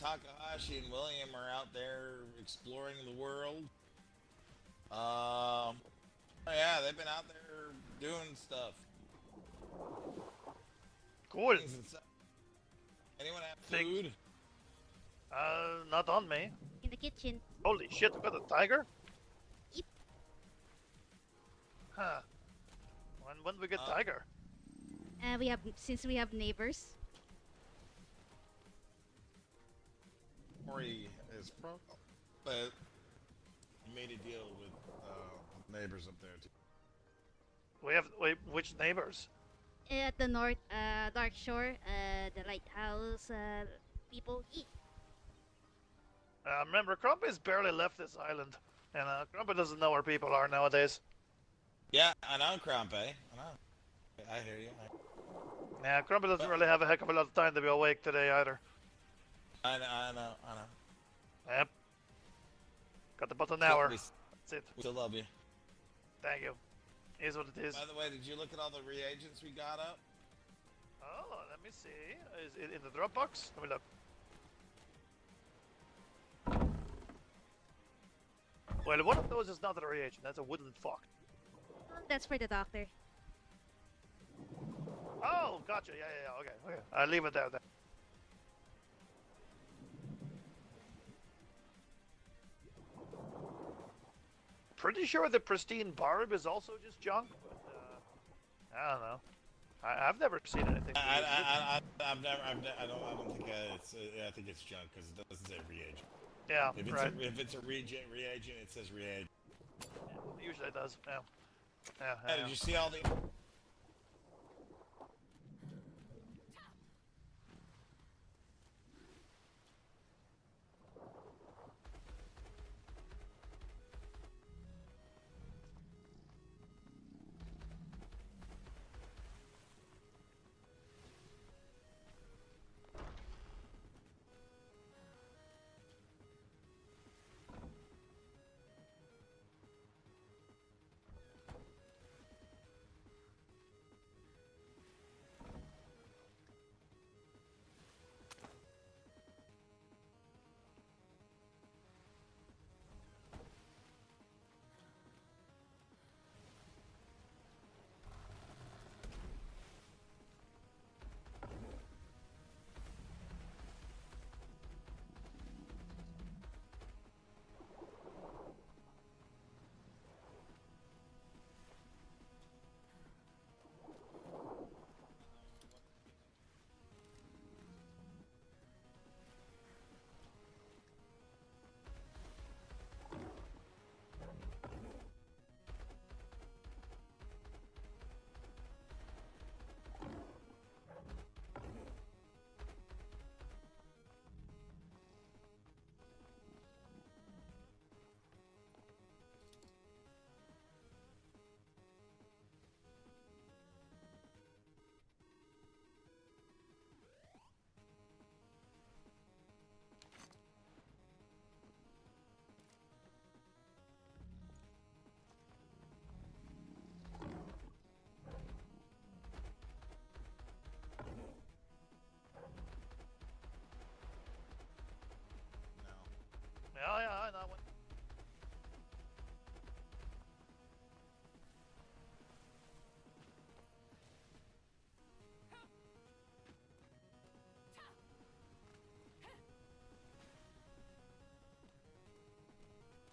Takahashi and William are out there exploring the world. Oh yeah, they've been out there doing stuff, Cool. things and stuff. Anyone have Things. food? Not on me. In the kitchen. Holy shit, we got a tiger? Yep. Huh. When we get Uh, tiger? We have since we have neighbors. Ori is pro, but he made a deal with neighbors up there too. We have, wait, which neighbors? At the north, Dark Shore, the lighthouse, people. Remember, Crumpy's barely left this island. And Crumpy doesn't know where people are nowadays. Yeah, I know, Crampe. I know. I hear you. Yeah, Crumpy doesn't But really have a heck of a lot of time to be awake today either. I know, I know, I know. Yep. Got about an Still, hour. we That's it. still love you. Thank you. Is what it is. By the way, did you look at all the reagents we got up? Oh, let me see. Is it in the Dropbox? Let me look. Well, one of those is not a reagent. That's a wooden fuck. That's for the doctor. Oh, gotcha. Yeah. Okay. I'll leave it there then. Pretty sure the pristine barb is also just junk, but I don't know. I've never seen anything. I've never, I don't think it's. I think it's junk because it doesn't say reagent. Yeah, If it's right. if it's a reagent, it says reagent. Yeah, usually it does. Yeah. Hey, did you see all the? Yeah, I know.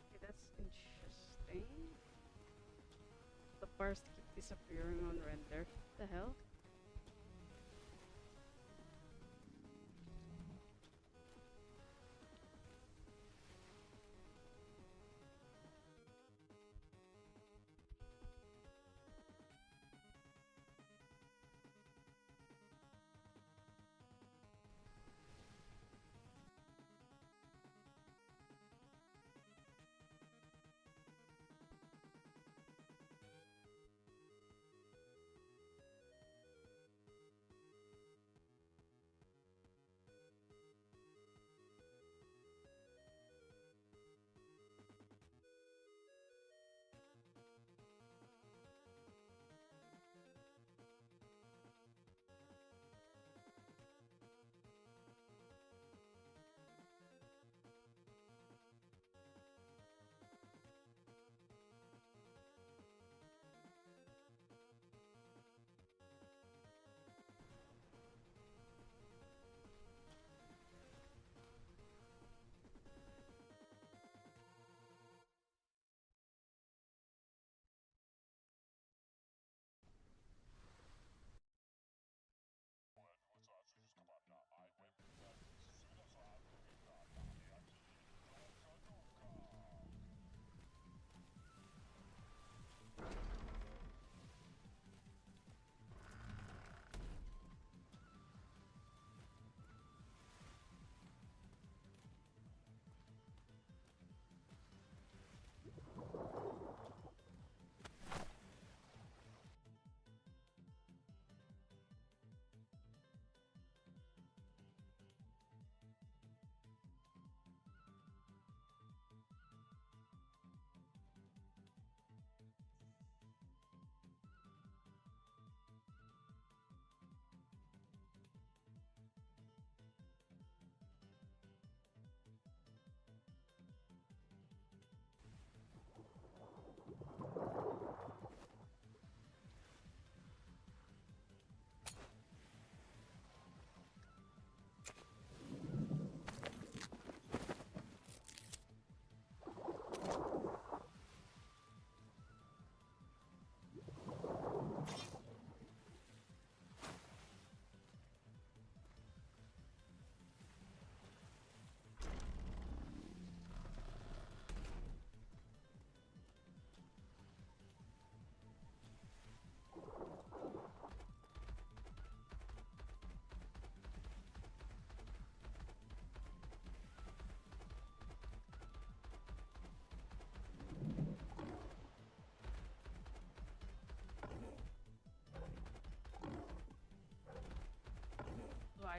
Okay, that's interesting. The bars keep disappearing on render. The hell?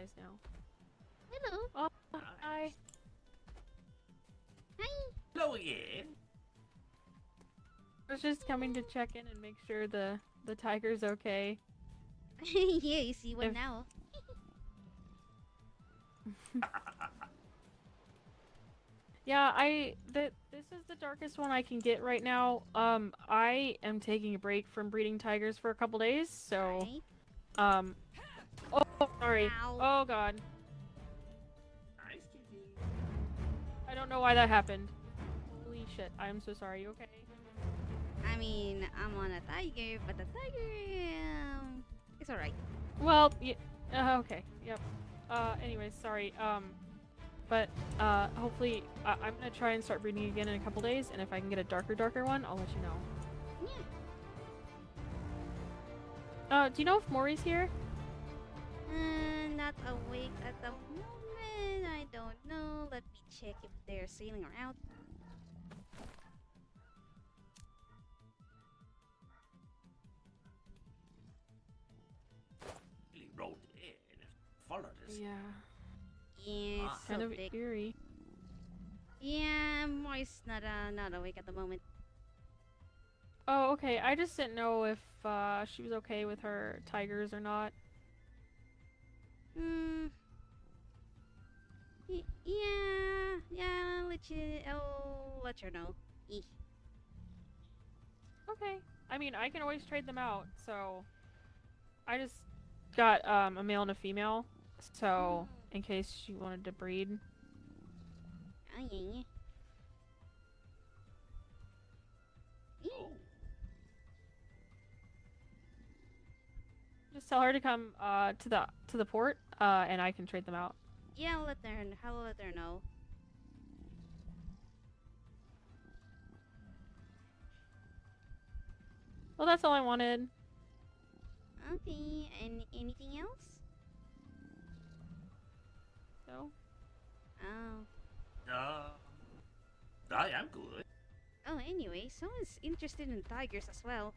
eyes now. Hello. Oh, hi. Hi. Hello again. I was just coming to check in and make sure the tiger's okay. Yeah, you see one If- now. Yeah, this is the darkest one I can get right now. I am taking a break from breeding tigers for a couple days, so Right. oh, sorry. Ow. Oh god. Nice kitty. I don't know why that happened. Holy shit. I'm so sorry. You okay? I mean, I'm on a tiger, but the tiger, it's alright. Well, okay. Yep. Anyways, sorry. But hopefully I'm gonna try and start breeding again in a couple days, and if I can get a darker one, I'll let you know. Yeah. Do you know if Maury's here? Not awake at the moment. I don't know. Let me check if they're sailing around. Really rolled in. Followed us. Yeah. Yeah, Ah. so Kind of thick. eerie. Yeah, Moist not awake at the moment. Oh, okay. I just didn't know if she was okay with her tigers or not. Hmm. Yeah. I'll let her know. Eeh. Okay. I mean, I can always trade them out. So, I just got a male and a female. So, in case she wanted to breed. Oh yeah. Oh. Just tell her to come to the port, and I can trade them out. Yeah, I'll let her know. Well, that's all I wanted. Okay. And anything else? So, Oh. I am good. Oh, anyway, someone's interested in tigers as well.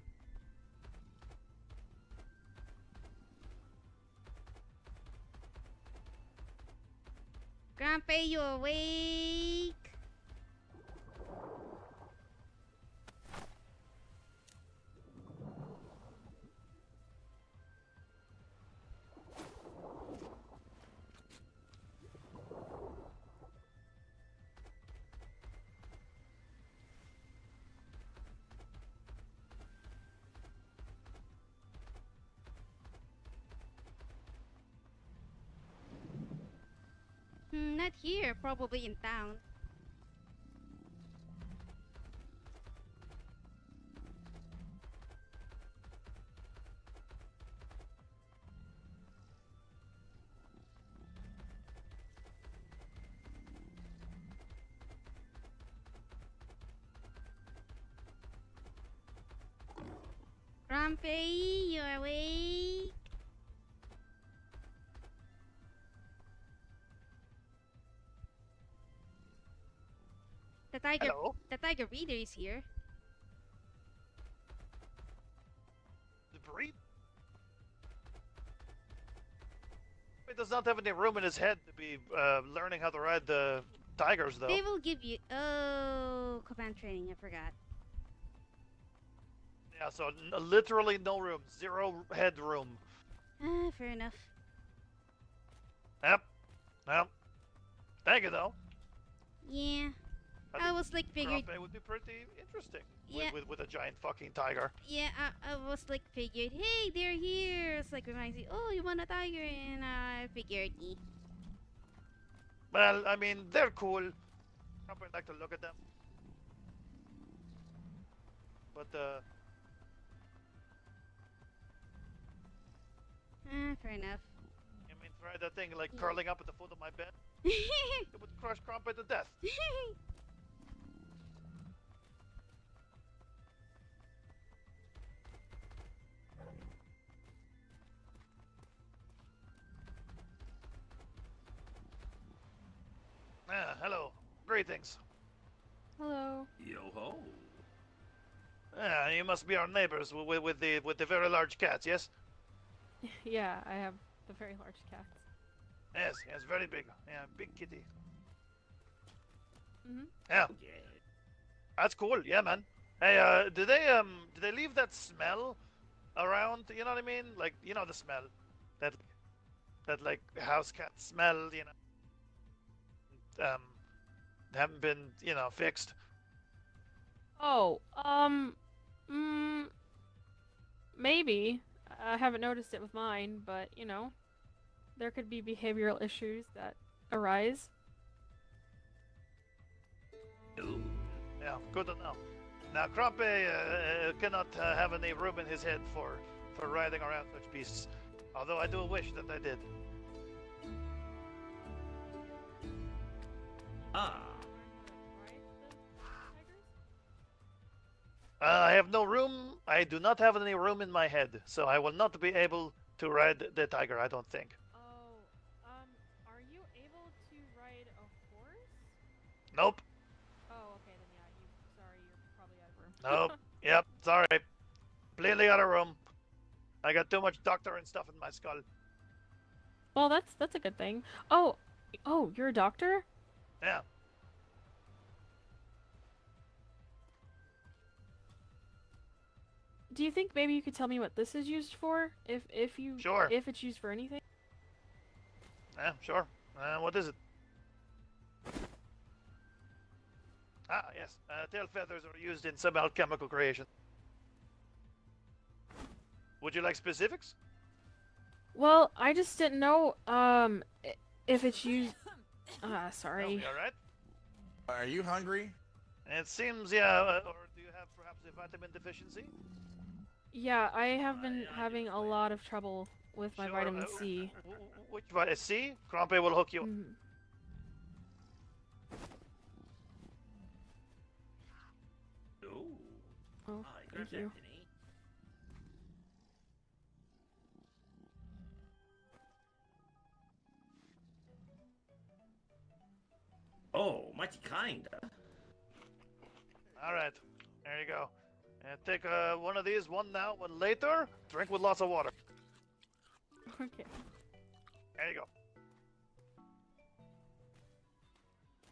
Grandpa, you awake? Not here. Probably in town. Grandpa, you awake? Hello? The tiger breeder is here. The breed? He does not have any room in his head to be learning how to ride the tigers, though. They will give you. Oh, command training. I forgot. Yeah, so literally no room. Zero head room. Fair enough. Yep. Well, thank you, though. Yeah. I I was like figured. It would be pretty interesting Yeah. with a giant fucking tiger. Yeah, I was like figured. Hey, they're here. It's like reminds me. Oh, you want a tiger? And I figured. Well, I mean, they're cool. I'd like to look at them. But, Fair enough. I mean, try that thing like curling up at the foot of my bed. It would crush Crumpet to death. Hello. Greetings. hello. Yo ho. You must be our neighbors with the very large cats, yes? Yeah, I have the very large cats. Yes, yes, very big. Yeah, big kitty. Mhm. Yeah, Yeah. that's cool. Yeah, man. Hey, do they leave that smell around? You know what I mean? Like, you know the smell, that like house cat smell. You know, haven't been fixed. Oh, maybe. I haven't noticed it with mine, but you know, there could be behavioral issues that arise. Ooh. Yeah, good to know. Now, Krompe cannot have any room in his head for riding around such beasts. Although I do wish that I did. Ah. I have no room. I do not have any room in my head, so I will not be able to ride the tiger, I don't think. Oh, are you able to ride a horse? Nope. Oh, okay, then yeah, sorry, you're probably out of room. Nope. Yep. Sorry. Completely out of room. I got too much doctor and stuff in my skull. Well, that's a good thing. Oh, you're a doctor? Yeah. Do you think maybe you could tell me what this is used for? If you Sure. if it's used for anything? Yeah, sure. What is it? Ah, yes. Tail feathers are used in some alchemical creation. Would you like specifics? Well, I just didn't know if it's used. No, Sorry. you all right? Are you hungry? It seems, yeah. Or do you have perhaps a vitamin deficiency? Yeah, I have been having a lot of trouble with my Sure, vitamin C. Which vitamin C? Krompe will hook you. Mhm. Ooh. Oh, Ah, thank grab you. that, Denny. Oh, mighty kind. All right. There you go. And take one of these, one now, one later. Drink with lots of water. Okay. There you go.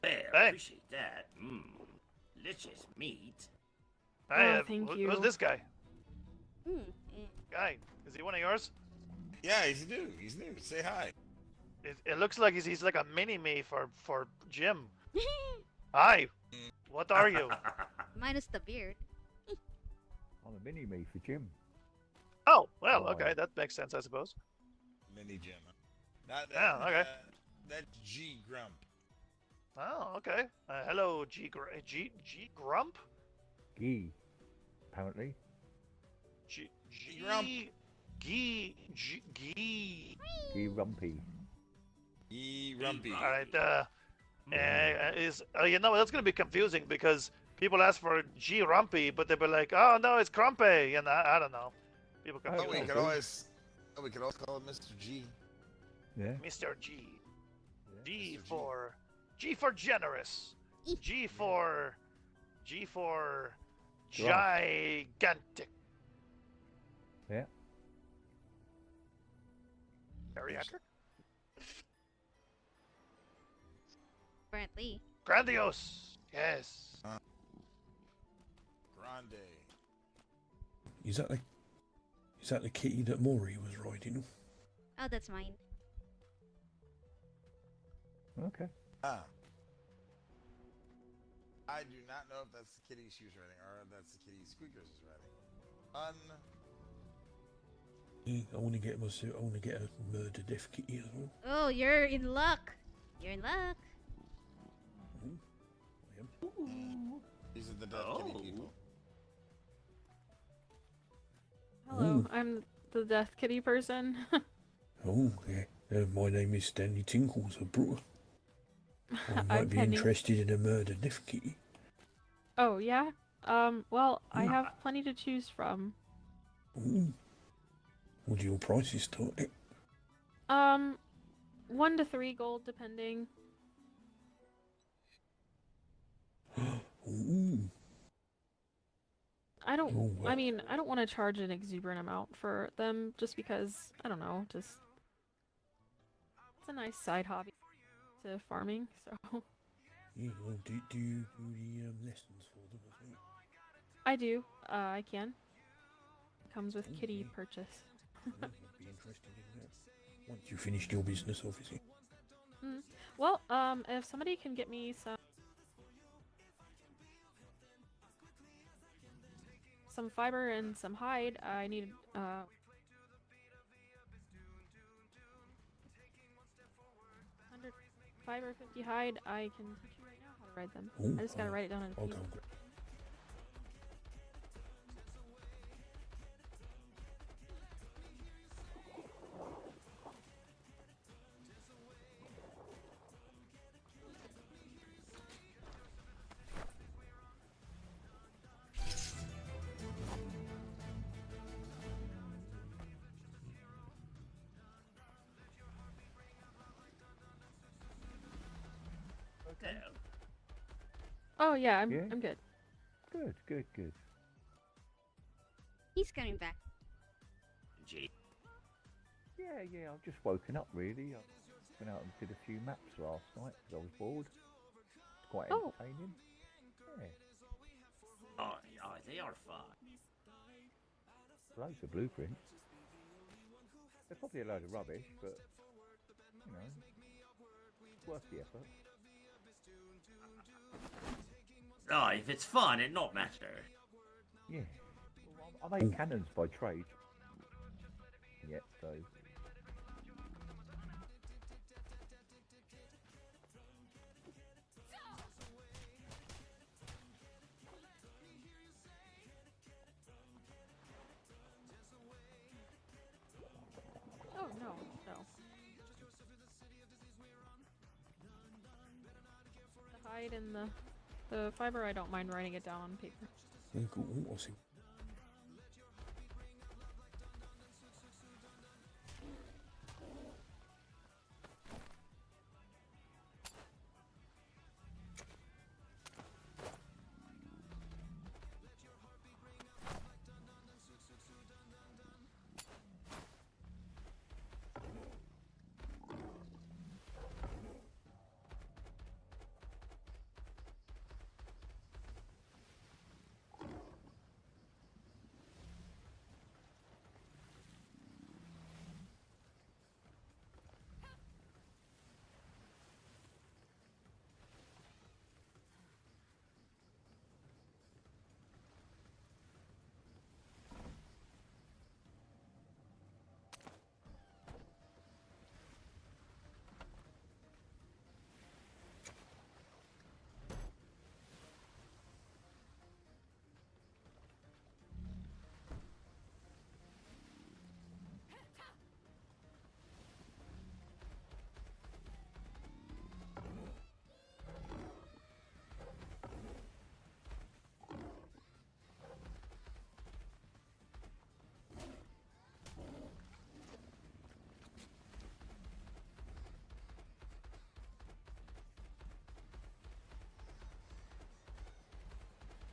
Well, Hey. appreciate that. Mmm. Delicious meat. Hey, thank who's you. this guy? Hmm. eh. Guy, is he one of yours? Yeah, he's new. He's new. Say hi. It looks like he's like a mini-me for Jim. Hi. What are you? Minus the beard. I'm a mini me for Jim. Oh, well, Why? okay. That makes sense, I suppose. Mini Jim. Not that. Yeah, okay. That's G Grump. Oh, okay. Hello, G Grump? Gee, apparently. G Grump. Gee. Gee Rumpy. G Rumpy. All right. You know that's gonna be confusing because people ask for G Rumpy, but they'll be like, oh no, it's Crumpy, and I don't know. People Oh, Oh, confuse we it. could always. Oh, we could always call him Mr. G. Yeah. Mr. G. Yeah. G Mr. G. for generous. G for gigantic. Yeah. Geriatric? Apparently. Grandiose. Yes. Grande. Is that the kitty that Maury was riding? Oh, that's mine. Okay. Ah. I do not know if that's the kitty she was riding or if that's the kitty Squeakers is riding. Yeah, I want to get a murder death kitty as well. Oh, you're in luck. You're in luck. I am. These are the dead kitty Oh. people. Hello, I'm the death kitty person. Oh, yeah. My name is Stanley Tinkles, a brewer. I I'm might be Penny. interested in a murder death kitty. Oh, yeah? Well, I have plenty to choose from. Ooh. What do your prices start at? 1 to 3 gold, depending. Ooh. I don't. Oh, I mean, I don't want to charge an exuberant amount for them, just because I don't know. Just It's a nice side hobby to farming. So Yeah, well, do you do the lessons for them as well? I do. I can. Comes with Ooh, kitty yeah. purchase. I'd be interested in that. Once you finished your business, obviously. Mm. Well, if somebody can get me some fiber and some hide, I need 100 fiber, 50 hide. I can teach you right now how to ride them. Ooh, I just gotta write it down on a I'll piece. go and grab. Okay. Well, Oh yeah, Yeah? I'm good. Good, good, good. He's coming back. gee. Yeah, yeah, I've just woken up really. I went out and did a few maps last night because I was bored. It's quite Oh. entertaining. Yeah, Oh, yeah, they are fun. loads of blueprints. They're probably a load of rubbish, but you know, it's worth the effort. Oh, if it's fun, it not matter. Yeah. Well, I make cannons by trade. Yet, so. Oh no, no. The hide and the fiber, I don't mind writing it down on paper. Yeah, cool. Ooh, I see.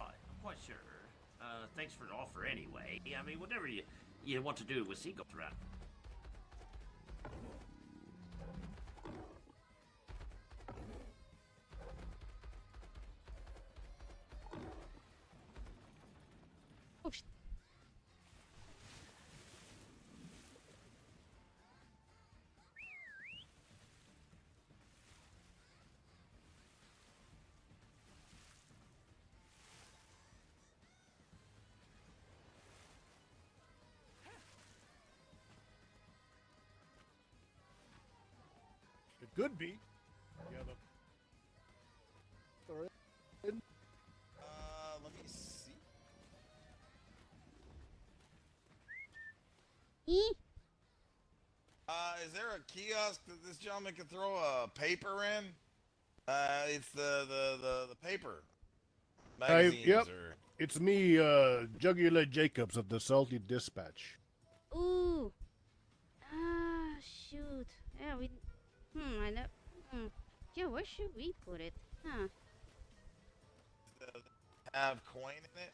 I'm quite sure. Thanks for the offer anyway. I mean, whatever you want to do with seagulls around. Oh, sh- It could be. Yeah, Let me see. Ee? Is there a kiosk that this gentleman can throw a paper in? It's the paper magazines yep. or It's me, Jugular Jacobs of the Salty Dispatch. Ooh. Ah, shoot. Yeah, we. I know. Yeah, where should we put it? Huh. have coin in it.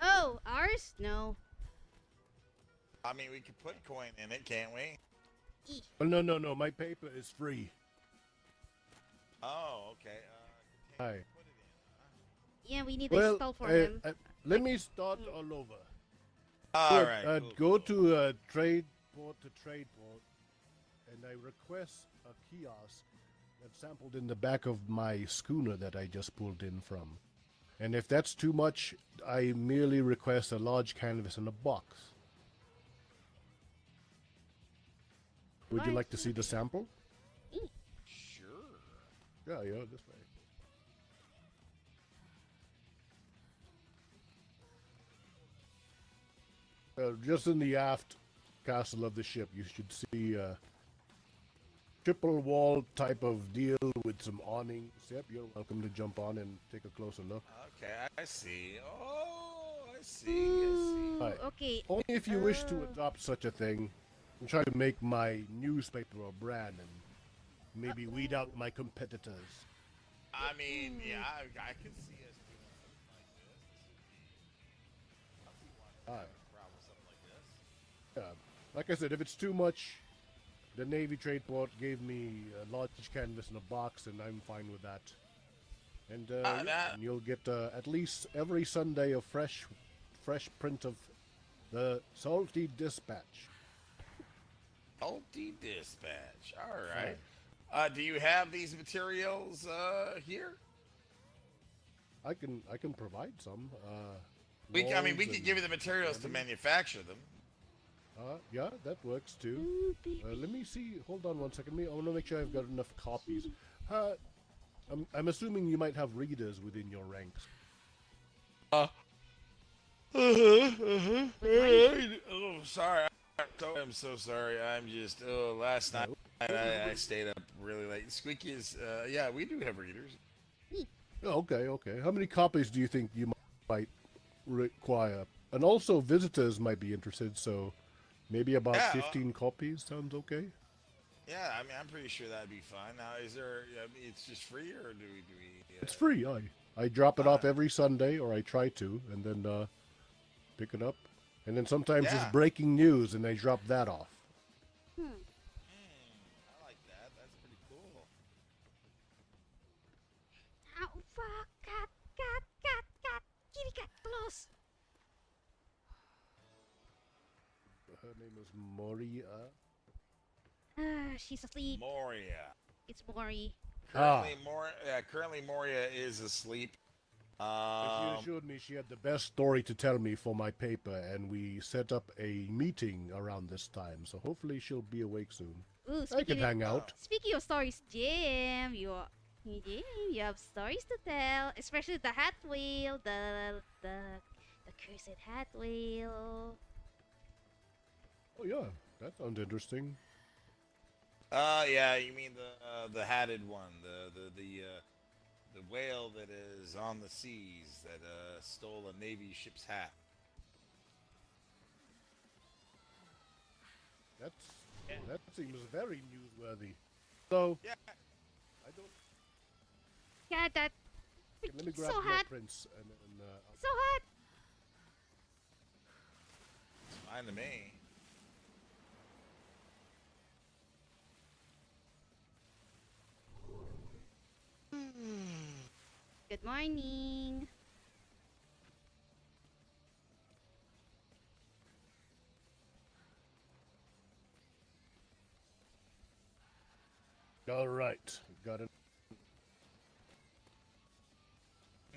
Oh, ours? No. I mean, we could put coin in it, can't we? Oh, no. My paper is free. Oh, okay. Hi. Put it in, Yeah, we need a Well, stall for him. let me start all over. huh? All right. Cool, Go cool. to trade port, and I request a kiosk that's sampled in the back of my schooner that I just pulled in from. And if that's too much, I merely request a large canvas in a box. Would you Large like to see the sample? Sure. Yeah, this way. Just in the aft castle of the ship, you should see a triple wall type of deal with some awnings. Yep, you're welcome to jump on and take a closer look. Okay, I see. Oh, I see. Ooh, Right. okay. Only if you wish to adopt such a thing, and try to make my newspaper a brand and maybe weed out my competitors. I mean, yeah, I can see us doing something like this. This would be. I don't see why Alright. a problem with something like this. Like I said, if it's too much, the Navy Trade Port gave me a large canvas in a box, and I'm fine with that. And, and you'll get at least every Sunday a fresh print of the Salty Dispatch. Salty Dispatch. All right. Do you have these materials here? I can provide some. I mean, we molds could and give you the materials to manufacture them. Yeah, that works too. Ooh, baby. Let me see. Hold on one second. I want to make sure I've got enough copies. I'm assuming you might have readers within your ranks. Oh, sorry. I'm so sorry. I'm just. Oh, last night I stayed up really late. Squeaky is. Yeah, we do have readers. Oh, okay. How many copies do you think you might require? And also, visitors might be interested, so maybe about Yeah, 15 copies sounds okay. Yeah, I mean, I'm pretty sure that'd be fine. Now, is there? I mean, it's just free, or do we? It's free. I drop it off every Sunday, or I try to, and then pick it up. And then sometimes Yeah. it's breaking news, and I drop that off. I like that. That's pretty cool. Ow, fuck, cat, kitty cat, close. Her name is Moria. She's asleep. Moria. It's Mori. Currently Moria is asleep. She assured me she had the best story to tell me for my paper, and we set up a meeting around this time, so hopefully she'll be awake soon. Ooh, I can hang out. Speaking of stories, Jim, you have stories to tell, especially the hat whale, the cursed hat whale. Oh yeah, that sounds interesting. Yeah, you mean the hatted one, the whale that is on the seas that stole a Navy ship's hat. That seems very newsworthy. So Yeah, I don't. Yeah, that. Let me grab So my hot, prints and then. so hot. it's fine to me. Good morning. All right, got it.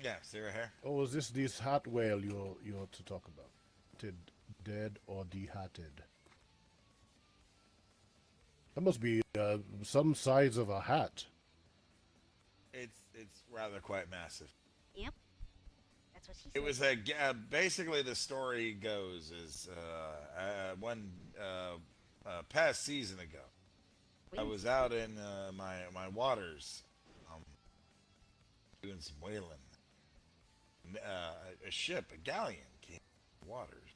Yeah, see right here. Oh, is this hat whale you're to talk about? Dead or dehatted? That must be some size of a hat. It's rather quite massive. Yep. That's what she said. It was basically the story goes is one past season ago, I was out in my waters, doing some whaling. A ship, a galleon, came in the waters.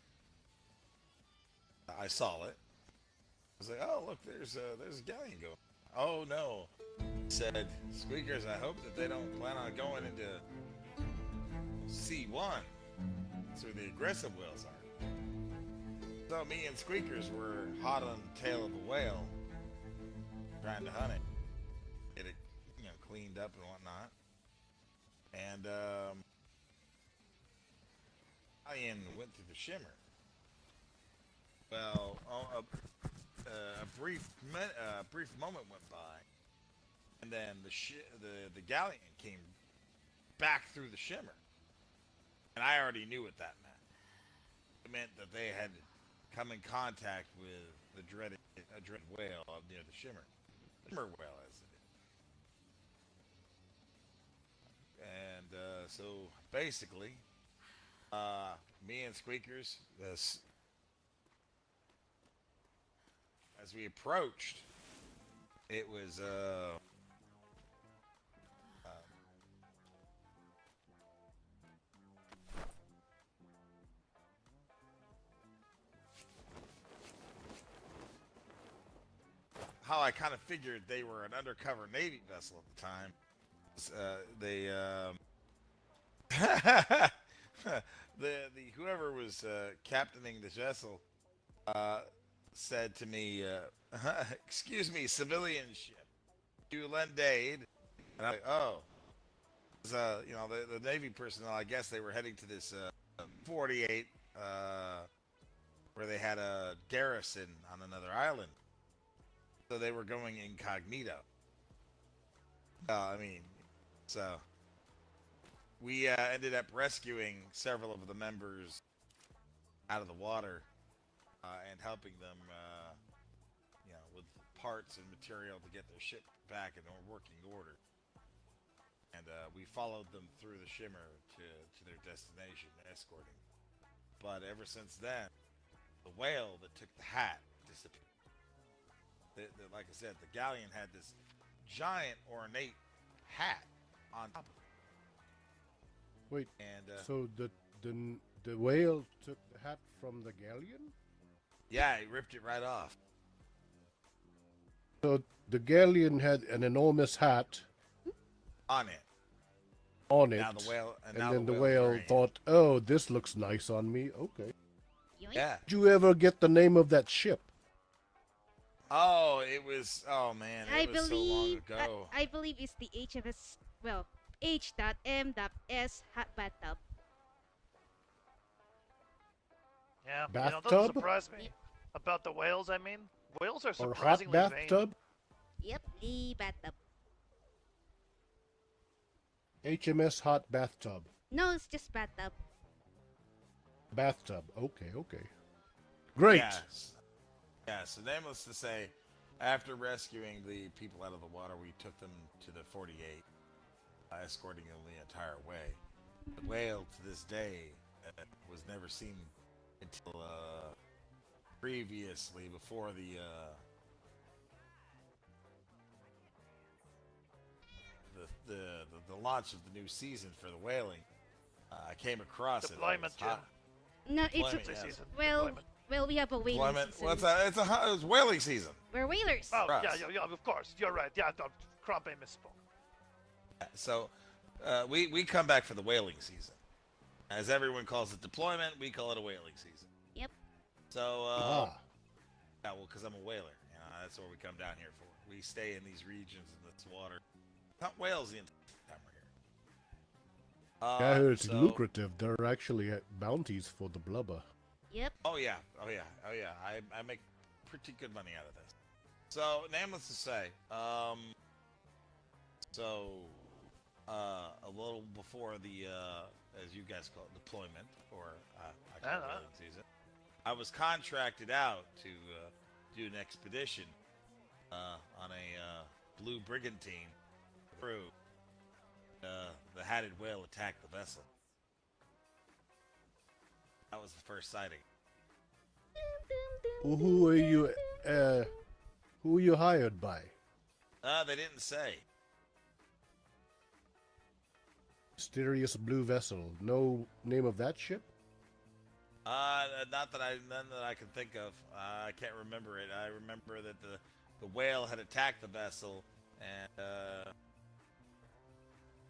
I saw it. I was like, "Oh, look, there's a galleon going." Oh no, said Squeakers. I hope that they don't plan on going into C1. That's where the aggressive whales are. So me and Squeakers were hot on the tail of a whale, trying to hunt it, get it, cleaned up and whatnot. And Ian went through the shimmer. Well, a brief moment went by, and then the galleon came back through the shimmer, and I already knew what that meant. It meant that they had come in contact with the dreaded whale near the shimmer whale, as it is. And so basically, me and Squeakers, as we approached, it was how I kind of figured they were an undercover Navy vessel at the time. The whoever was captaining the vessel said to me, "Excuse me, civilian ship, do you lend aid?" And I'm like, "Oh." The Navy personnel, I guess they were heading to this 48 where they had a garrison on another island. So they were going incognito. So we ended up rescuing several of the members out of the water and helping them, with parts and material to get their ship back in working order. And we followed them through the shimmer to their destination, escorting. But ever since then, the whale that took the hat disappeared. Like I said, the galleon had this giant ornate hat on top of it. Wait, and so the whale took the hat from the galleon? Yeah, he ripped it right off. So the galleon had an enormous hat On it. Now the whale, and then the whale thought, "Oh, this looks nice on me." Okay. Yeah. Did you ever get the name of that ship? Oh, it was. Oh man, I it was so long believe ago. I believe it's the HMS. Well, H.M.S. hot bathtub. Yeah, Bathtub? doesn't surprise me. About the whales, I mean. Whales are Or hot surprisingly vain. bathtub? Yep, the bathtub. HMS hot bathtub. No, it's just bathtub. Bathtub. Okay, okay. Great. Yes. Yeah, so needless to say, after rescuing the people out of the water, we took them to the 48, escorting them the entire way. The whale, to this day, was never seen until previously, before the launch of the new season for the whaling. I came across Deployment, it. Hot. No, it's Deployment, yes. Season. well, Deployment. well, we have a whaling Deployment. season. What's that? It's whaling season. We're whalers. Oh, Russ. yeah, of course. You're right. Yeah, Crampe misspoke. So we come back for the whaling season. As everyone calls it deployment, we call it a whaling season. Yep. So yeah, well, because I'm a whaler, that's what we come down here for. We stay in these regions in this water. Hunt whales the entire time we're here. I heard it's lucrative. There are actually bounties for the blubber. Yep. Oh yeah. I make pretty good money out of this. So, nameless to say, a little before the, as you guys call it, deployment, or I call it whaling season, I was contracted out to do an expedition on a blue brigantine crew. The hatted whale attacked the vessel. That was the first sighting. Who are you? Who are you hired by? They didn't say. Mysterious blue vessel. No name of that ship? None that I can think of. I can't remember it. I remember that the whale had attacked the vessel, and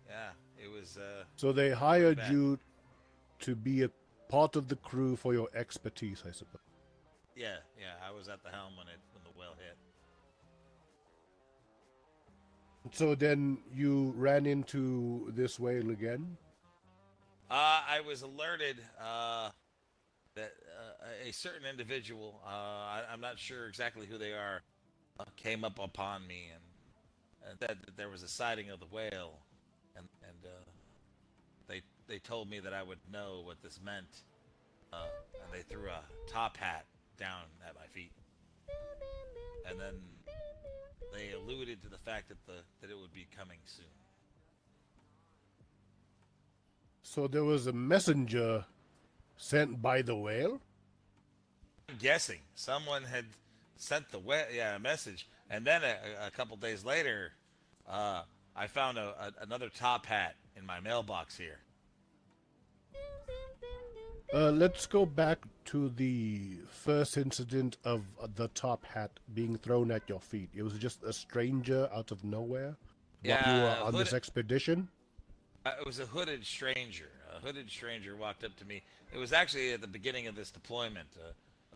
yeah, it was. So they hired you to be a part of the crew for your expertise, I suppose. Yeah, I was at the helm when the whale hit. So then you ran into this whale again? I was alerted that a certain individual, I'm not sure exactly who they are, came up upon me and said that there was a sighting of the whale, and they told me that I would know what this meant, and they threw a top hat down at my feet, and then they alluded to the fact that it would be coming soon. So there was a messenger sent by the whale? I'm guessing someone had sent a message, and then a couple days later, I found another top hat in my mailbox here. Let's go back to the first incident of the top hat being thrown at your feet. It was just a stranger out of nowhere while you were on this expedition? It was a hooded stranger. A hooded stranger walked up to me. It was actually at the beginning of this deployment.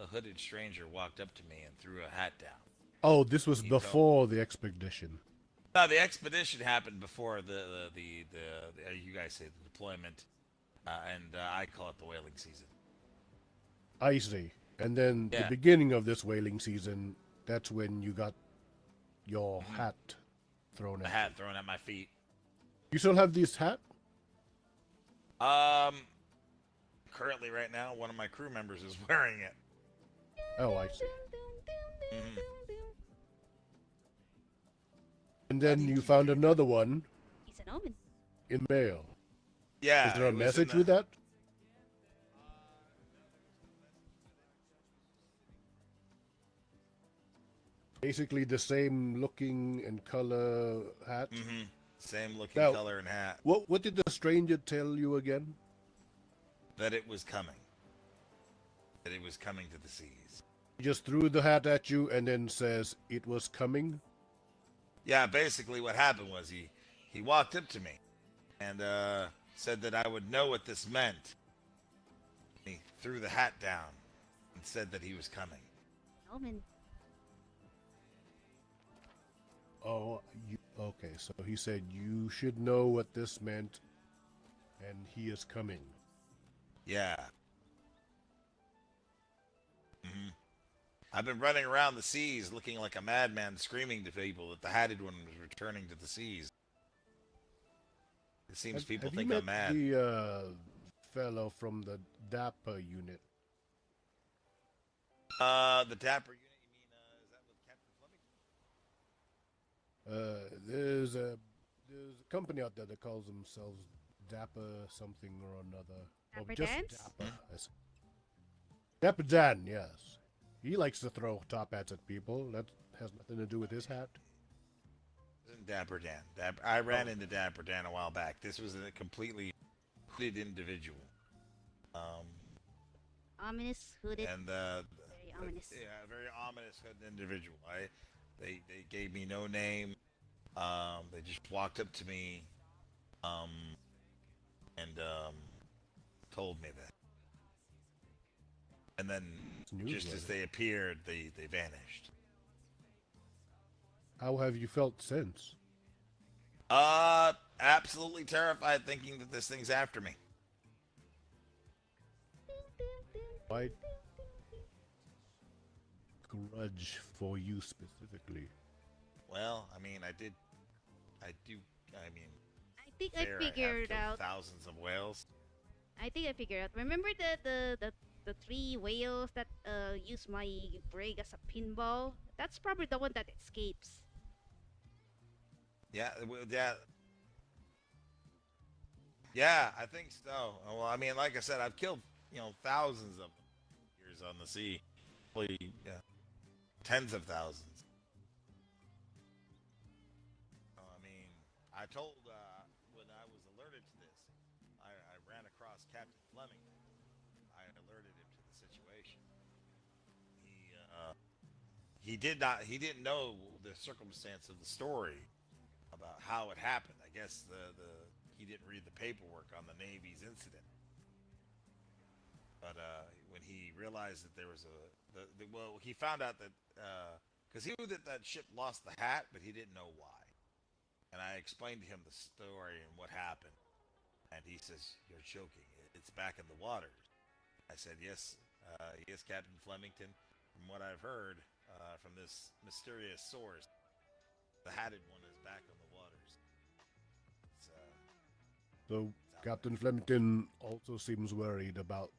A hooded stranger walked up to me and threw a hat down. Oh, this was before the expedition. No, the expedition happened before the you guys say the deployment, and I call it the whaling season. I see. And then the beginning of this whaling season, that's when you got your hat thrown at you. The hat thrown at my feet. You still have this hat? Currently right now, one of my crew members is wearing it. Oh, I see. Mhm. And then you found another one It's an omen. in mail. Yeah. Is there a it was in message the- with that? Basically the same looking and color hat. Mhm. Same looking Now- color and hat. What did the stranger tell you again? That it was coming. That it was coming to the seas. He just threw the hat at you and then says it was coming? Yeah, basically what happened was he walked up to me and said that I would know what this meant. He threw the hat down and said that he was coming. Omen. Oh, okay. So he said you should know what this meant, and he is coming. Yeah. hmm I've been running around the seas looking like a madman, screaming to people that the hatted one was returning to the seas. It seems people have think you I'm met mad. the fellow from the DAPA unit? The Dapper unit, you mean, is that with Captain Fleming? There's a company out there that calls themselves DAPA something or another. Dapper just Dans? DAPA. Dapper Dan, yes. He likes to throw top hats at people. That has nothing to do with his hat. Isn't Dapper Dan. I ran into Dapper Dan a while back. This was a completely hooded individual. Ominous, hooded. And Very ominous. yeah, very ominous hooded individual. They gave me no name. They just walked up to me, and told me that. And then, just as they appeared, they vanished. How have you felt since? Absolutely terrified, thinking that this thing's after me. Why grudge for you specifically? Well, I mean, I mean, I think I there figured have out. killed thousands of whales. I think I figured out. Remember the three whales that use my brig as a pinball? That's probably the one that escapes. Yeah, yeah, I think so. Well, I mean, like I said, I've killed thousands of them years on the sea, probably tens of thousands. I mean, I told when I was alerted to this, I ran across Captain Fleming. I alerted him to the situation. He didn't know the circumstance of the story about how it happened. I guess he didn't read the paperwork on the Navy's incident. But when he realized that there was he found out that because he knew that ship lost the hat, but he didn't know why. And I explained to him the story and what happened. And he says, "You're joking. It's back in the waters." I said, "Yes, yes, Captain Flemington. From what I've heard from this mysterious source, the hatted one is back on the waters." It's, So Captain Flemington also seems worried about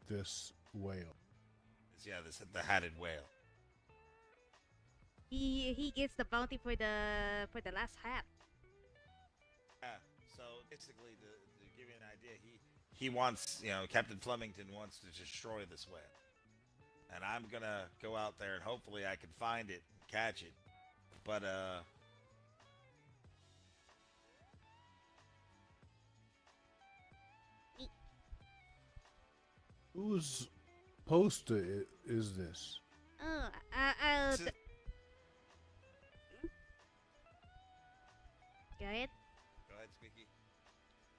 this whale. yeah, the hatted whale. He gets the bounty for the last hat. Yeah. So basically, to give you an idea, he wants, Captain Flemington wants to destroy this whale, and I'm gonna go out there and hopefully I can find it and catch it. But Whose poster is this? Oh, I'll. this is- Go ahead. go ahead, Squeaky.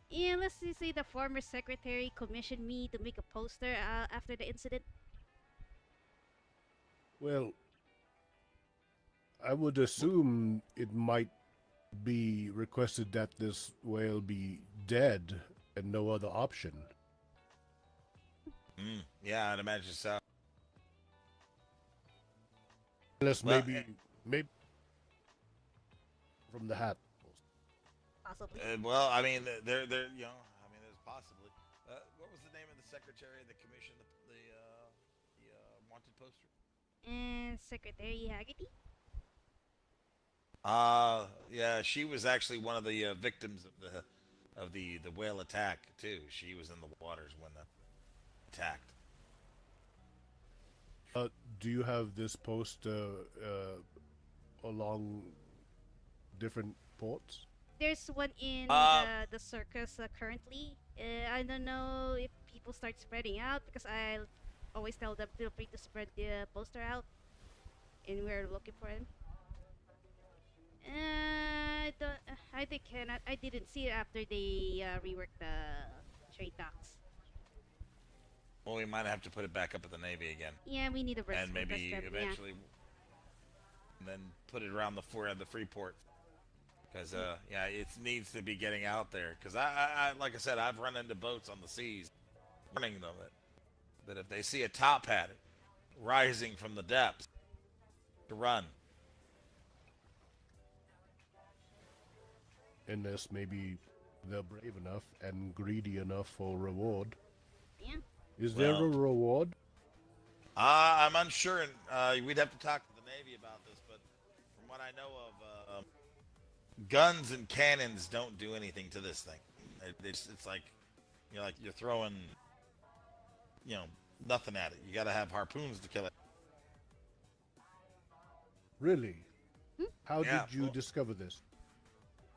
Yeah, let's just say the former secretary commissioned me to make a poster after the incident. Well, I would assume it might be requested that this whale be dead and no other option. Yeah, I'd imagine so. Unless Well, maybe from the hat. Possibly. Well, I mean, there's possibly. What was the name of the secretary that commissioned the wanted poster? And Secretary Haggerty? Yeah, she was actually one of the victims of the whale attack too. She was in the waters when the attacked. Do you have this poster along different ports? There's one in the circus currently. I don't know if people start spreading out because I always tell them feel free to spread the poster out, and we're looking for him. I didn't see it after they reworked the trade docks. Well, we might have to put it back up at the Navy again, Yeah, we need a rest. and maybe rest stop, eventually, and then put it around the free port. Because yeah, it needs to be getting out there. Because I like I said, I've run into boats on the seas, warning them that if they see a top hat rising from the depths, to run. Unless maybe they're brave enough and greedy enough for reward. Yeah. Is there a Well- reward? I'm unsure, and we'd have to talk to the Navy about this. But from what I know of, guns and cannons don't do anything to this thing. It's like you're throwing, nothing at it. You got to have harpoons to kill it. Really? How Yeah, did you well- discover this?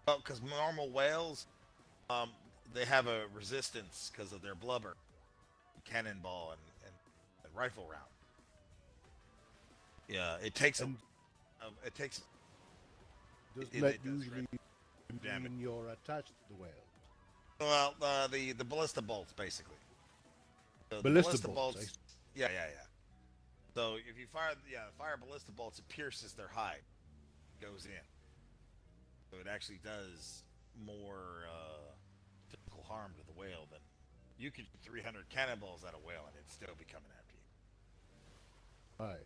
Well, because normal whales, they have a resistance because of their blubber, cannonball, and rifle round. Yeah, it takes And- it takes. Does it that does, usually Damn it. mean you're attached to the whale? Well, the ballista bolts basically. So the Ballista bolts, I see. Yeah. So if you fire ballista bolts, it pierces their hide, goes in. So it actually does more physical harm to the whale than you could shoot 300 cannonballs at a whale and it'd still be coming after you. Aye.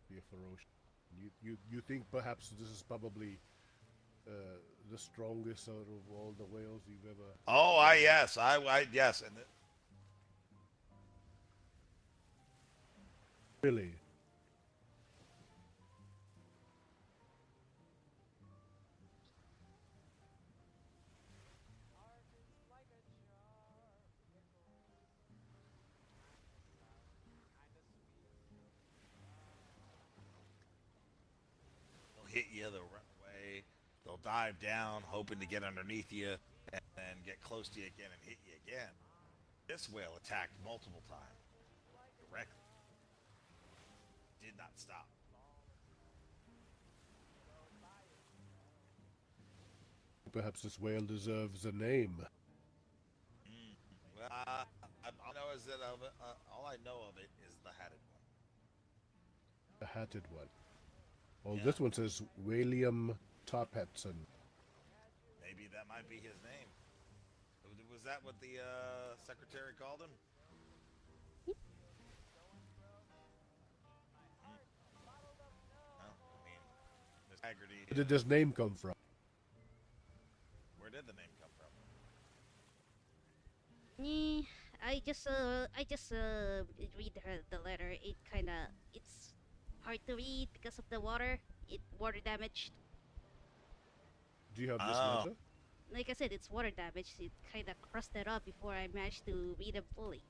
Be a ferocious. You think perhaps this is probably the strongest out of all the whales you've ever? Oh, yes, yes, and Really? they'll hit you, they'll run away, they'll dive down, hoping to get underneath you, and then get close to you again and hit you again. This whale attacked multiple times, directly. Did not stop. Perhaps this whale deserves a name. Well, all I know of it is the hatted one. The hatted one. Well, Yeah. this one says William top hats and. Maybe that might be his name. Was that what the secretary called him? Well, I mean, Miss Haggerty. Where did this name come from? Where did the name come from? I just read the letter. It's hard to read because of the water. Water damaged. Do you have this Oh. letter? Like I said, it's water damaged. It kind of crusted up before I managed to read it fully.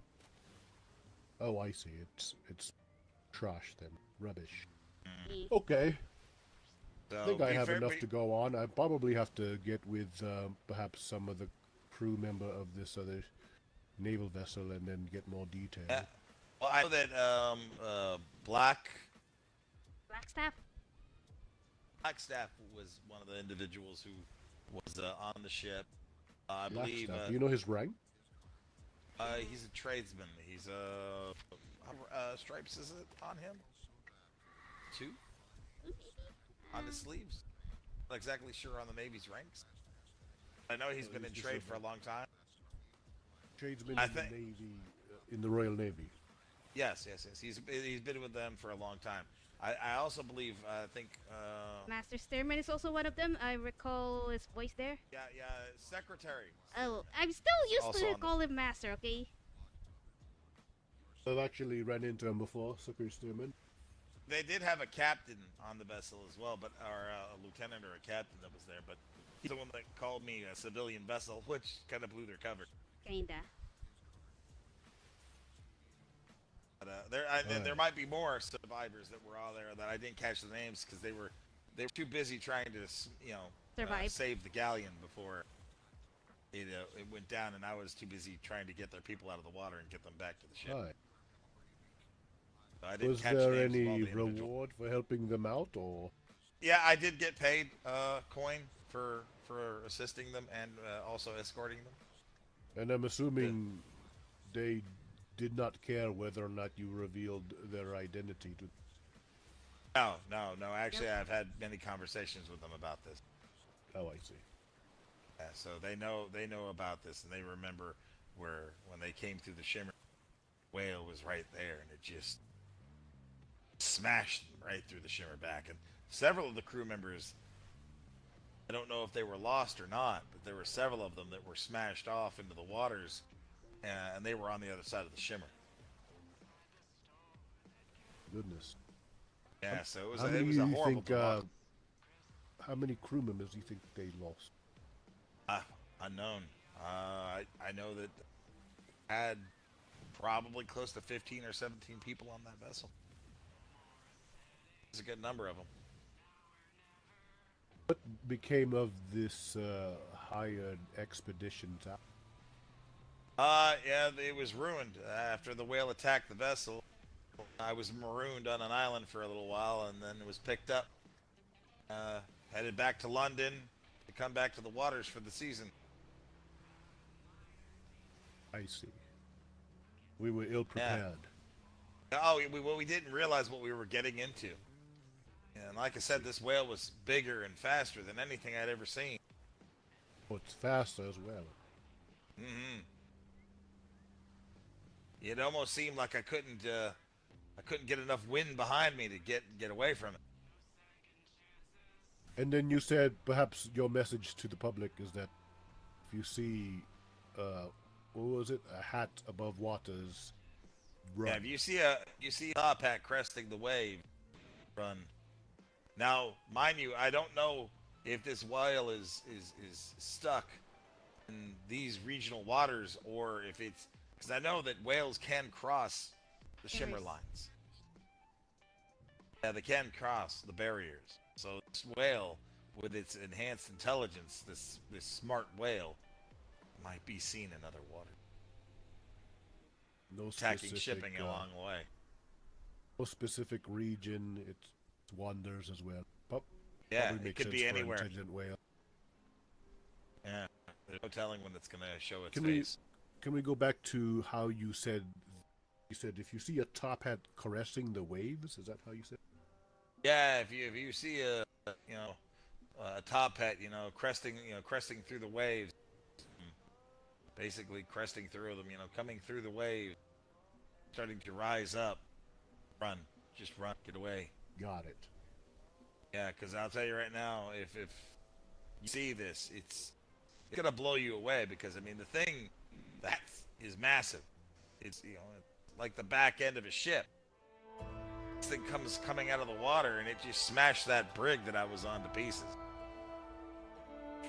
Oh, I see. It's trash then. Rubbish. Eh. Okay. So, I think I be have fair- enough be- to go on. I probably have to get with perhaps some of the crew member of this other naval vessel and then get more detail. Well, I know that Blackstaff? Blackstaff was one of the individuals who was on the ship. I believe Blackstaff. Do you know his rank? he's a tradesman. He's stripes is it on him? 2 on his sleeves. Not exactly sure on the Navy's ranks. I know he's been in he's trade just for a long time. Tradesman I in the think- Navy, in the Royal Navy. Yes. He's been with them for a long time. I also believe I think Master Stearman is also one of them. I recall his voice there. yeah secretary. Oh, I'm still used Also to on the- call him Master, okay? I've actually ran into him before, Secretary Stearman. They did have a captain on the vessel as well, but or a lieutenant or a captain that was there. But he's the one that called me a civilian vessel, which kind of blew their cover. Kinda. But there might be more survivors that were all there that I didn't catch the names because they were too busy trying to Survive. save the galleon before it went down, and I was too busy trying to get their people out of the water and get them back to the ship. Hi. So I didn't Was catch there names of all any the individuals. reward for helping them out, or? Yeah, I did get paid coin for assisting them and also escorting them. And I'm assuming they did not care whether or not you revealed their identity to. No. Actually, I've had many conversations with them about this. Oh, I see. Yeah, so they know about this, and they remember when they came through the shimmer, whale was right there, and it just smashed right through the shimmer back. And several of the crew members, I don't know if they were lost or not, but there were several of them that were smashed off into the waters, and they were on the other side of the shimmer. Goodness. Yeah, so it was How a many you horrible think? debacle. How many crew members do you think they lost? Unknown. I know that had probably close to 15 or 17 people on that vessel. It's a good number of them. What became of this hired expedition? Yeah, it was ruined after the whale attacked the vessel. I was marooned on an island for a little while, and then it was picked up, headed back to London to come back to the waters for the season. I see. We were ill prepared. Oh, we didn't realize what we were getting into. And like I said, this whale was bigger and faster than anything I'd ever seen. Oh, it's faster as well. Mm-hmm. It almost seemed like I couldn't get enough wind behind me to get away from it. And then you said perhaps your message to the public is that if you see, what was it, a hat above waters, run. Yeah, if you see a top hat cresting the wave, run. Now, mind you, I don't know if this whale is stuck in these regional waters or if it's because I know that whales can cross the shimmer lines. Yeah, they can cross the barriers. So this whale, with its enhanced intelligence, this smart whale, might be seen in other waters. No Attacking specific, shipping along the way. No specific region. It wanders as well. Yeah, Probably it makes could be sense for an anywhere. intelligent whale. Yeah, there's no telling when it's gonna show its Can we- face. Can we go back to how you said? You said if you see a top hat caressing the waves, is that how you said? Yeah, if you see a top hat, you know, cresting through the waves. Basically cresting through them, you know, coming through the waves, starting to rise up. Run. Just run. Get away. Got it. Yeah, because I'll tell you right now, if you see this, it's gonna blow you away. Because I mean, the thing that is massive. It's, you know, like the back end of a ship. This thing coming out of the water, and it just smashed that brig that I was on to pieces.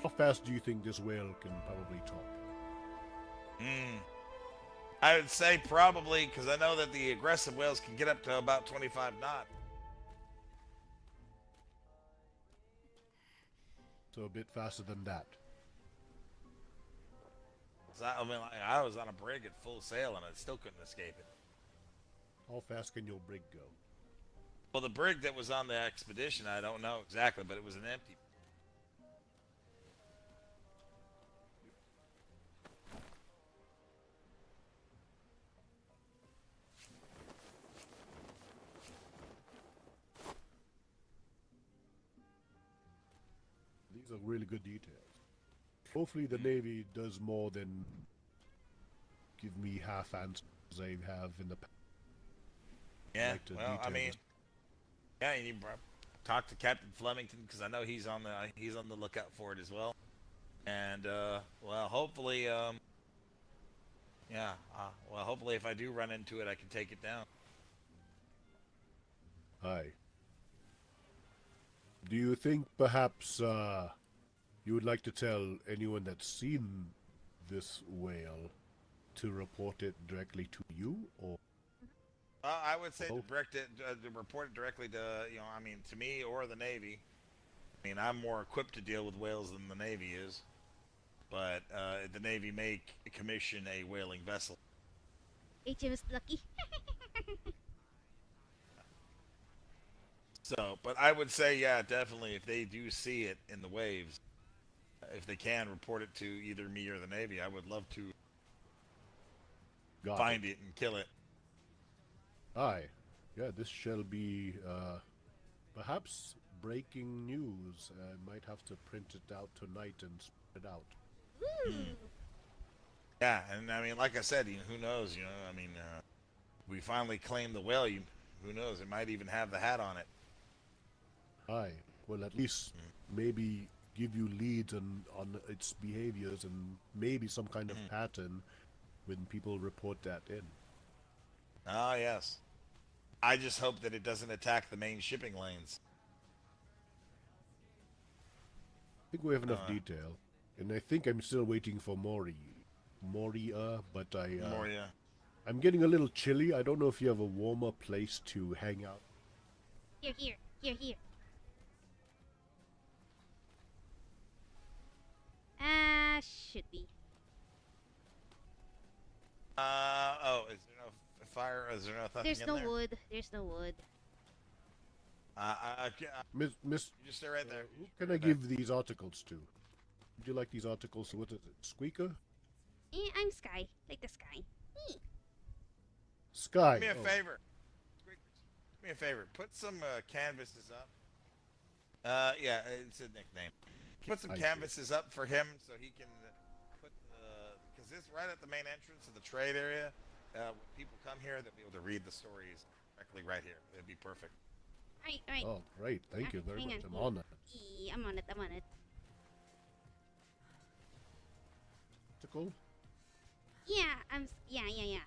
How fast do you think this whale can probably talk? I would say probably, because I know that the aggressive whales can get up to about 25 knots. So a bit faster than that. So, I mean, I was on a brig at full sail, and I still couldn't escape it. How fast can your brig go? Well, the brig that was on the expedition, I don't know exactly, but it was an empty. These are really good details. Hopefully the Navy does more than give me half answers they have in the past. Yeah, Like to well, I detail mean, this. yeah, you talk to Captain Flemington, because I know he's on the lookout for it as well. And well, hopefully, hopefully if I do run into it, I can take it down. Hi. Do you think perhaps you would like to tell anyone that's seen this whale to report it directly to you, or? I would say Oh. to report it directly to, you know, I mean, to me or the Navy. I mean, I'm more equipped to deal with whales than the Navy is, but the Navy may commission a whaling vessel. HMS Lucky. So, but I would say, yeah, definitely, if they do see it in the waves, if they can report it to either me or the Navy, I would love to find it and kill it. Aye. Yeah, this shall be perhaps breaking news. I might have to print it out tonight and spread it out. Yeah, and I mean, like I said, you know, who knows? You know, I mean, we finally claimed the whale. Who knows? It might even have the hat on it. Aye. Well, at least maybe give you leads on its behaviors and maybe some kind of pattern when people report that in. Ah, yes. I just hope that it doesn't attack the main shipping lanes. I think we have enough detail, and I think I'm still waiting for Moria, but Moria. I'm getting a little chilly. I don't know if you have a warmer place to hang out. Here. Should be. Is there no fire? Is there nothing There's in no there? wood. There's no wood. Miss, just stay right there. who can I give these articles to? Would you like these articles? What is it? Squeaker? I'm Zkhai, like the sky. Zkhai. Do me a favor. Do me a favor. Put some canvases up. Yeah, it's a nickname. Put some I see. canvases up for him so he can put because this right at the main entrance of the trade area. When people come here, they'll be able to read the stories directly right here. It'd be perfect. Right. Oh, great. Thank you very Hang much. on. I'm honored. I'm on it. Article? Yeah, yeah.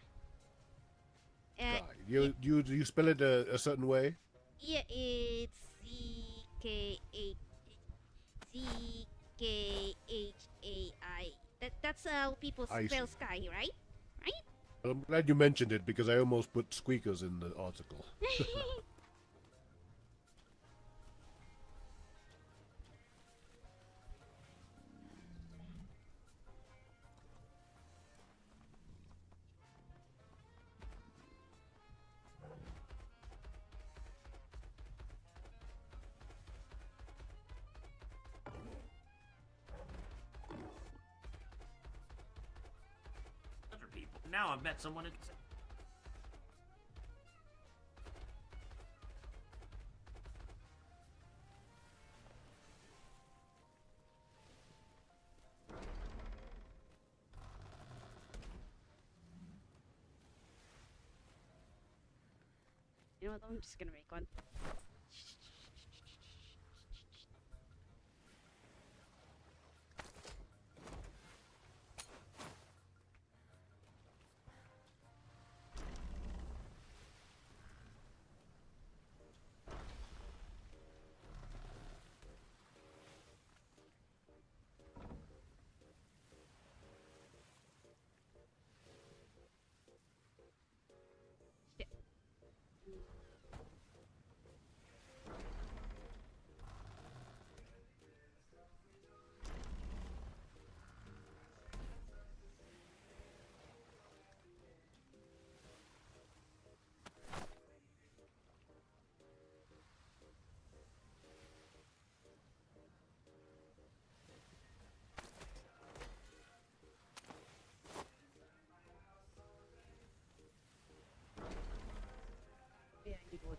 Zkhai. You spell it a certain way? Yeah, it's ZKHAI. That's how people I spell see. sky, right? Well, I'm glad you mentioned it because I almost put squeakers in the article. Other people. Now I've met someone. You know what? I'm just gonna make one. Yeah, I need wood.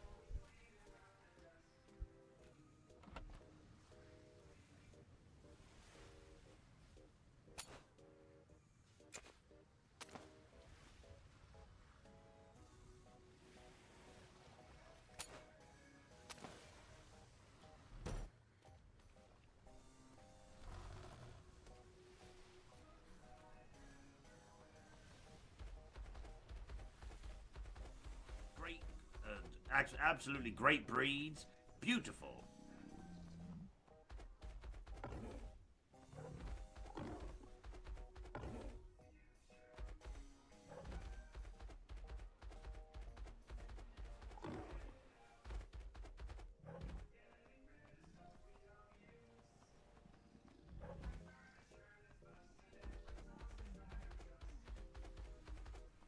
Great, absolutely great breeds. Beautiful.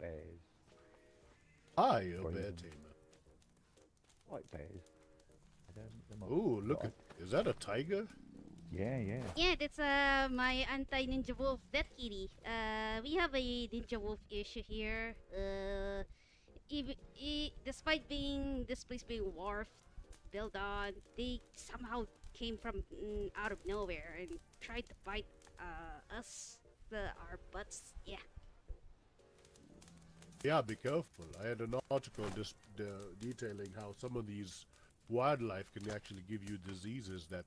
Bears. Hi, a Or bear even tamer. white bears. They're not Ooh, look right. at. Is that a tiger? Yeah, yeah. Yeah, that's my anti-ninja wolf, that kitty. We have a ninja wolf issue here. Despite being this place being wharfed, built on, they somehow came from out of nowhere and tried to bite us, our butts. Yeah. Yeah, be careful. I had an article just detailing how some of these wildlife can actually give you diseases that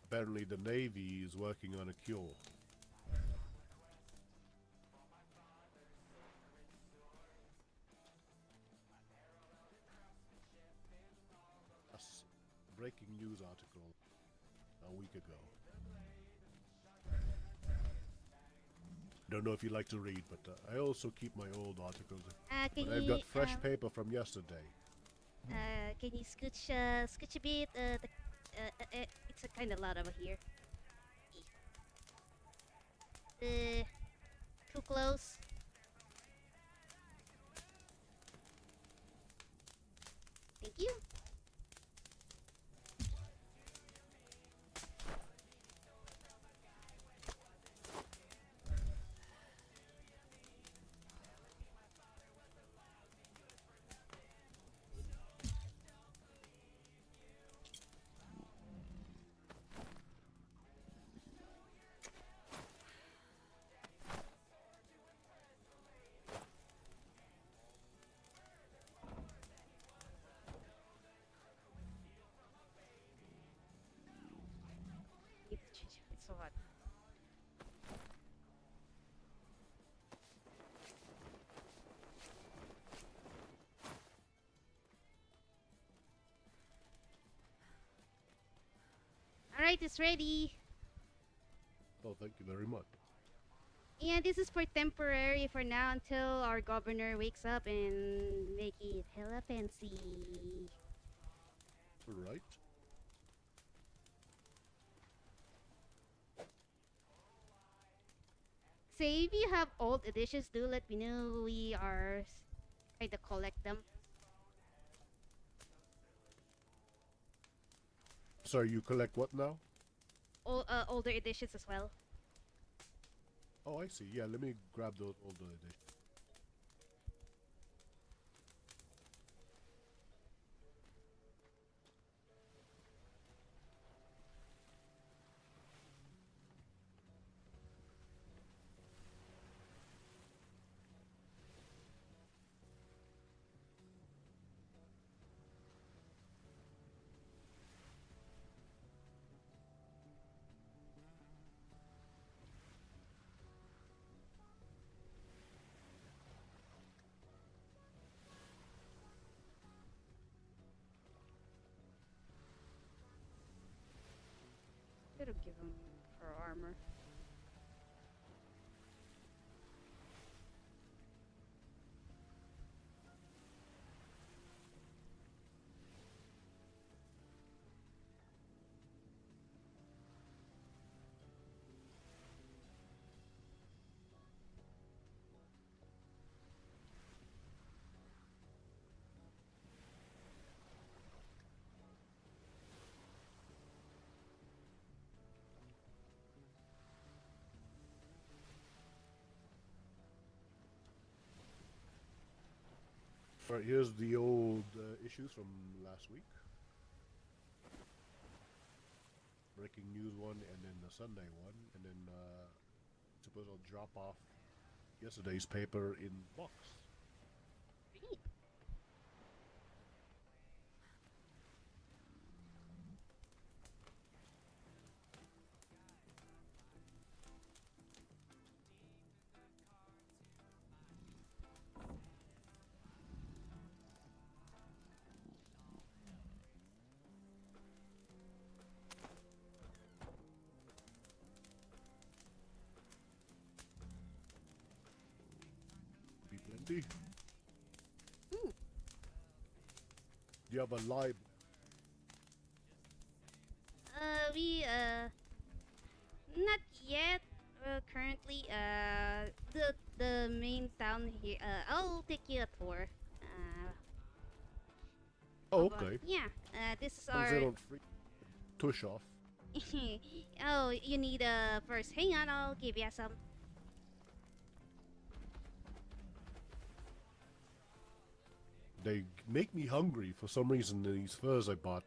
apparently the Navy is working on a cure. That's a breaking news article a week ago. Don't know if you like to read, but I also keep my old articles. Can But I've you got fresh paper from yesterday. can you scooch a bit? It's a kind of loud over here. Too close. Thank you. It's so hot. Alright, it's ready. Oh, thank you very much. And this is for temporary for now until our governor wakes up and make it hella fancy. All right. So if you have old editions, do let me know. We are trying to collect them. Sorry, you collect what now? Older editions as well. Oh, I see. Yeah, let me grab those older editions. should have given her armor. Alright, here's the old issues from last week. Breaking news one, and then the Sunday one, and then suppose I'll drop off yesterday's paper in box. Great. Be plenty. Hmm. Do you have a live? Not yet. Currently, the main town here. I'll take you a tour. Oh, Of, okay. yeah. This is As long as our. they don't tush off. Oh, you need first. Hang on, I'll give you some. They make me hungry for some reason. These furs I bought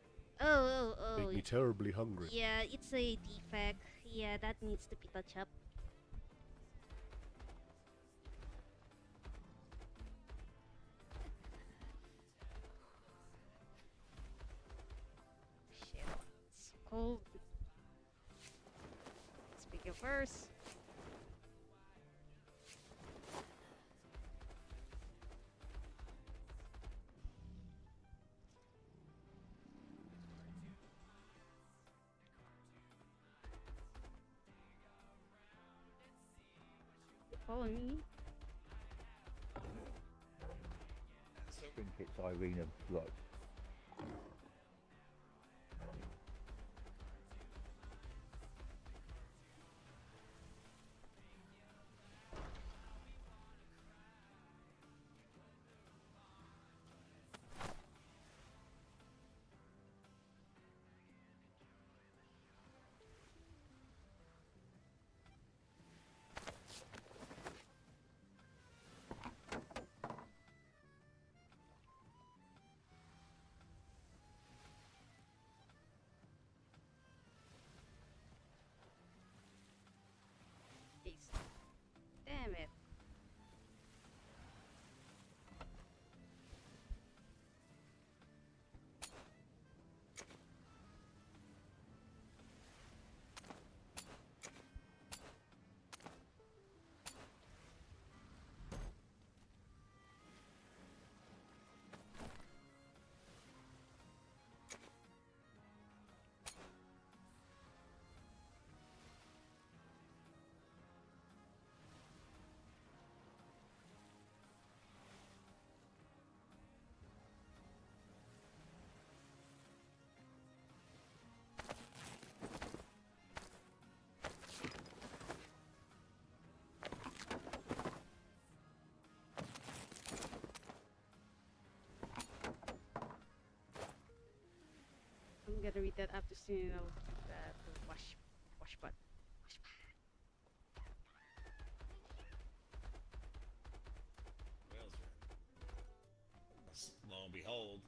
make me terribly hungry. Yeah, it's a defect. Yeah, that needs to be touched up. Shit, it's cold. Speaking first. Follow me. So, I think it's Irina Block. Jeez. Damn it. I'm gonna read that after seeing that wash butt. whales are. Lo and behold.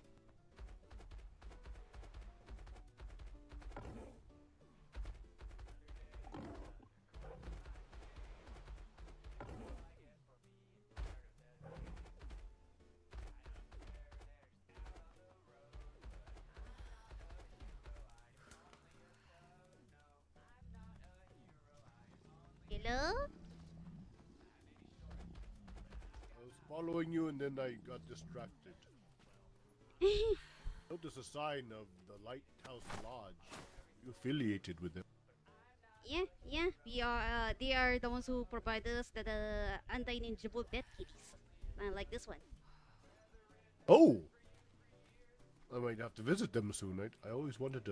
Hello? I was following you and then I got distracted. Notice a sign of the Lighthouse Lodge. You affiliated with them. Yeah. We are. They are the ones who provide us the anti-ninjable death kitties, like this one. Oh! I might have to visit them soon. I always wanted to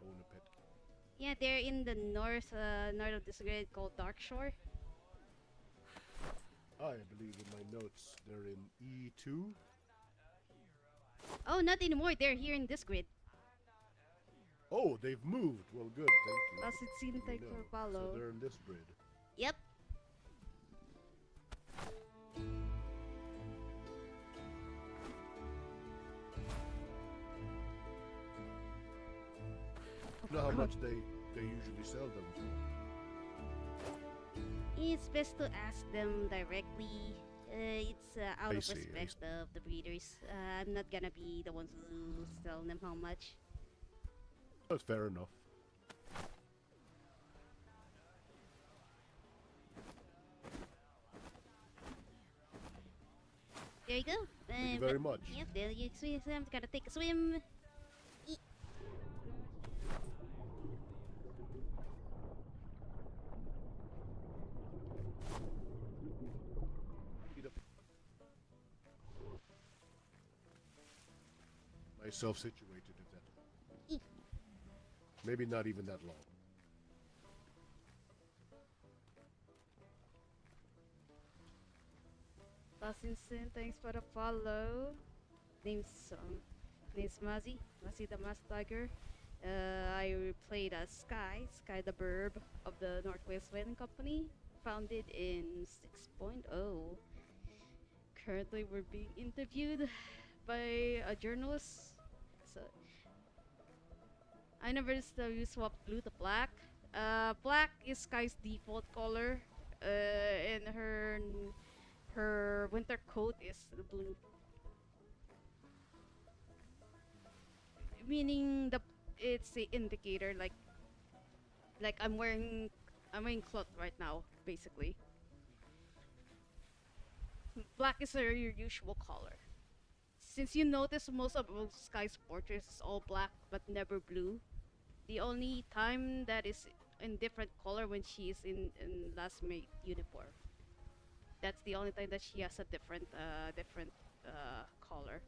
own a pet. Yeah, they're in the north of this grid called Dark Shore. I believe in my notes they're in E2. Oh, not anymore. They're here in this grid. Oh, they've moved. Well, good. Thank you. Pasit Let me thank know. for follow. So they're in this grid. Yep. You know how much they usually sell them for? It's best to ask them directly. It's out I of see, I respect of the breeders. I'm not gonna be the ones who tell them how much. That's fair enough. There you go. Thank you very much. Yep, there you swim. Gotta take a swim. Myself situated if that. Maybe not even that long. Basinson, thanks for the follow. Name's Mazzy the MazdaTiger. I played as Zkhai the Birb of the Northwest Whaling Company, founded in 6.0. Currently, we're being interviewed by a journalist. So I never swap blue to black. Black is Zkhai's default color, and her winter coat is blue. Meaning it's the indicator like I'm wearing cloth right now basically. Black is your usual color. Since you notice most of Zkhai's portraits is all black but never blue. The only time that is in different color when she is in last mate uniform. That's the only time that she has a different color.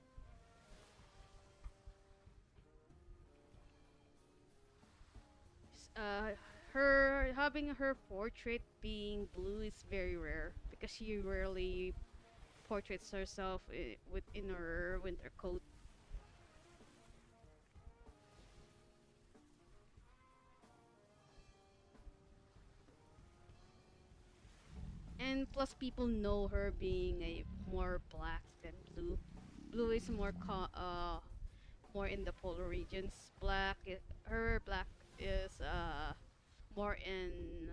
Her having her portrait being blue is very rare because she rarely portraits herself within her winter coat. And plus, people know her being a more black than blue. Blue is more in the polar regions. Her black is more in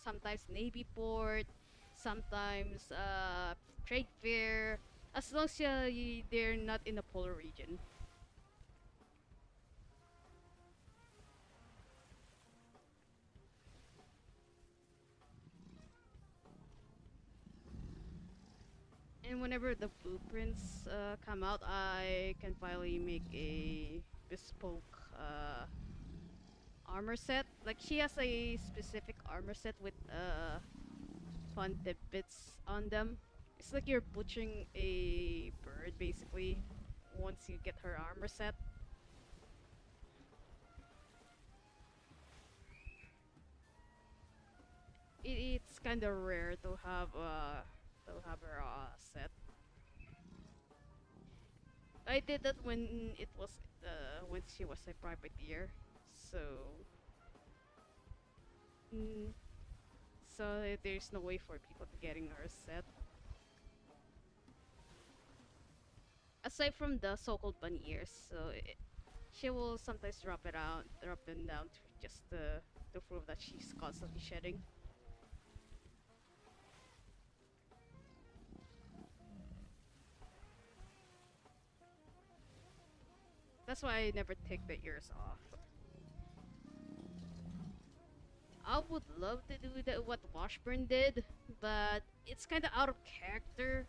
sometimes Navy port, sometimes trade fair. As long as they're not in the polar region. And whenever the blueprints come out, I can finally make a bespoke armor set. Like she has a specific armor set with fun tidbits on them. It's like you're butchering a bird basically once you get her armor set. It's kind of rare to have her set. I did that when it was when she was a privateer, so there's no way for people to getting her set. Aside from the so-called bunny ears, she will sometimes drop them down just to prove that she's constantly shedding. That's why I never take the ears off. I would love to do what Washburn did, but it's kind of out of character.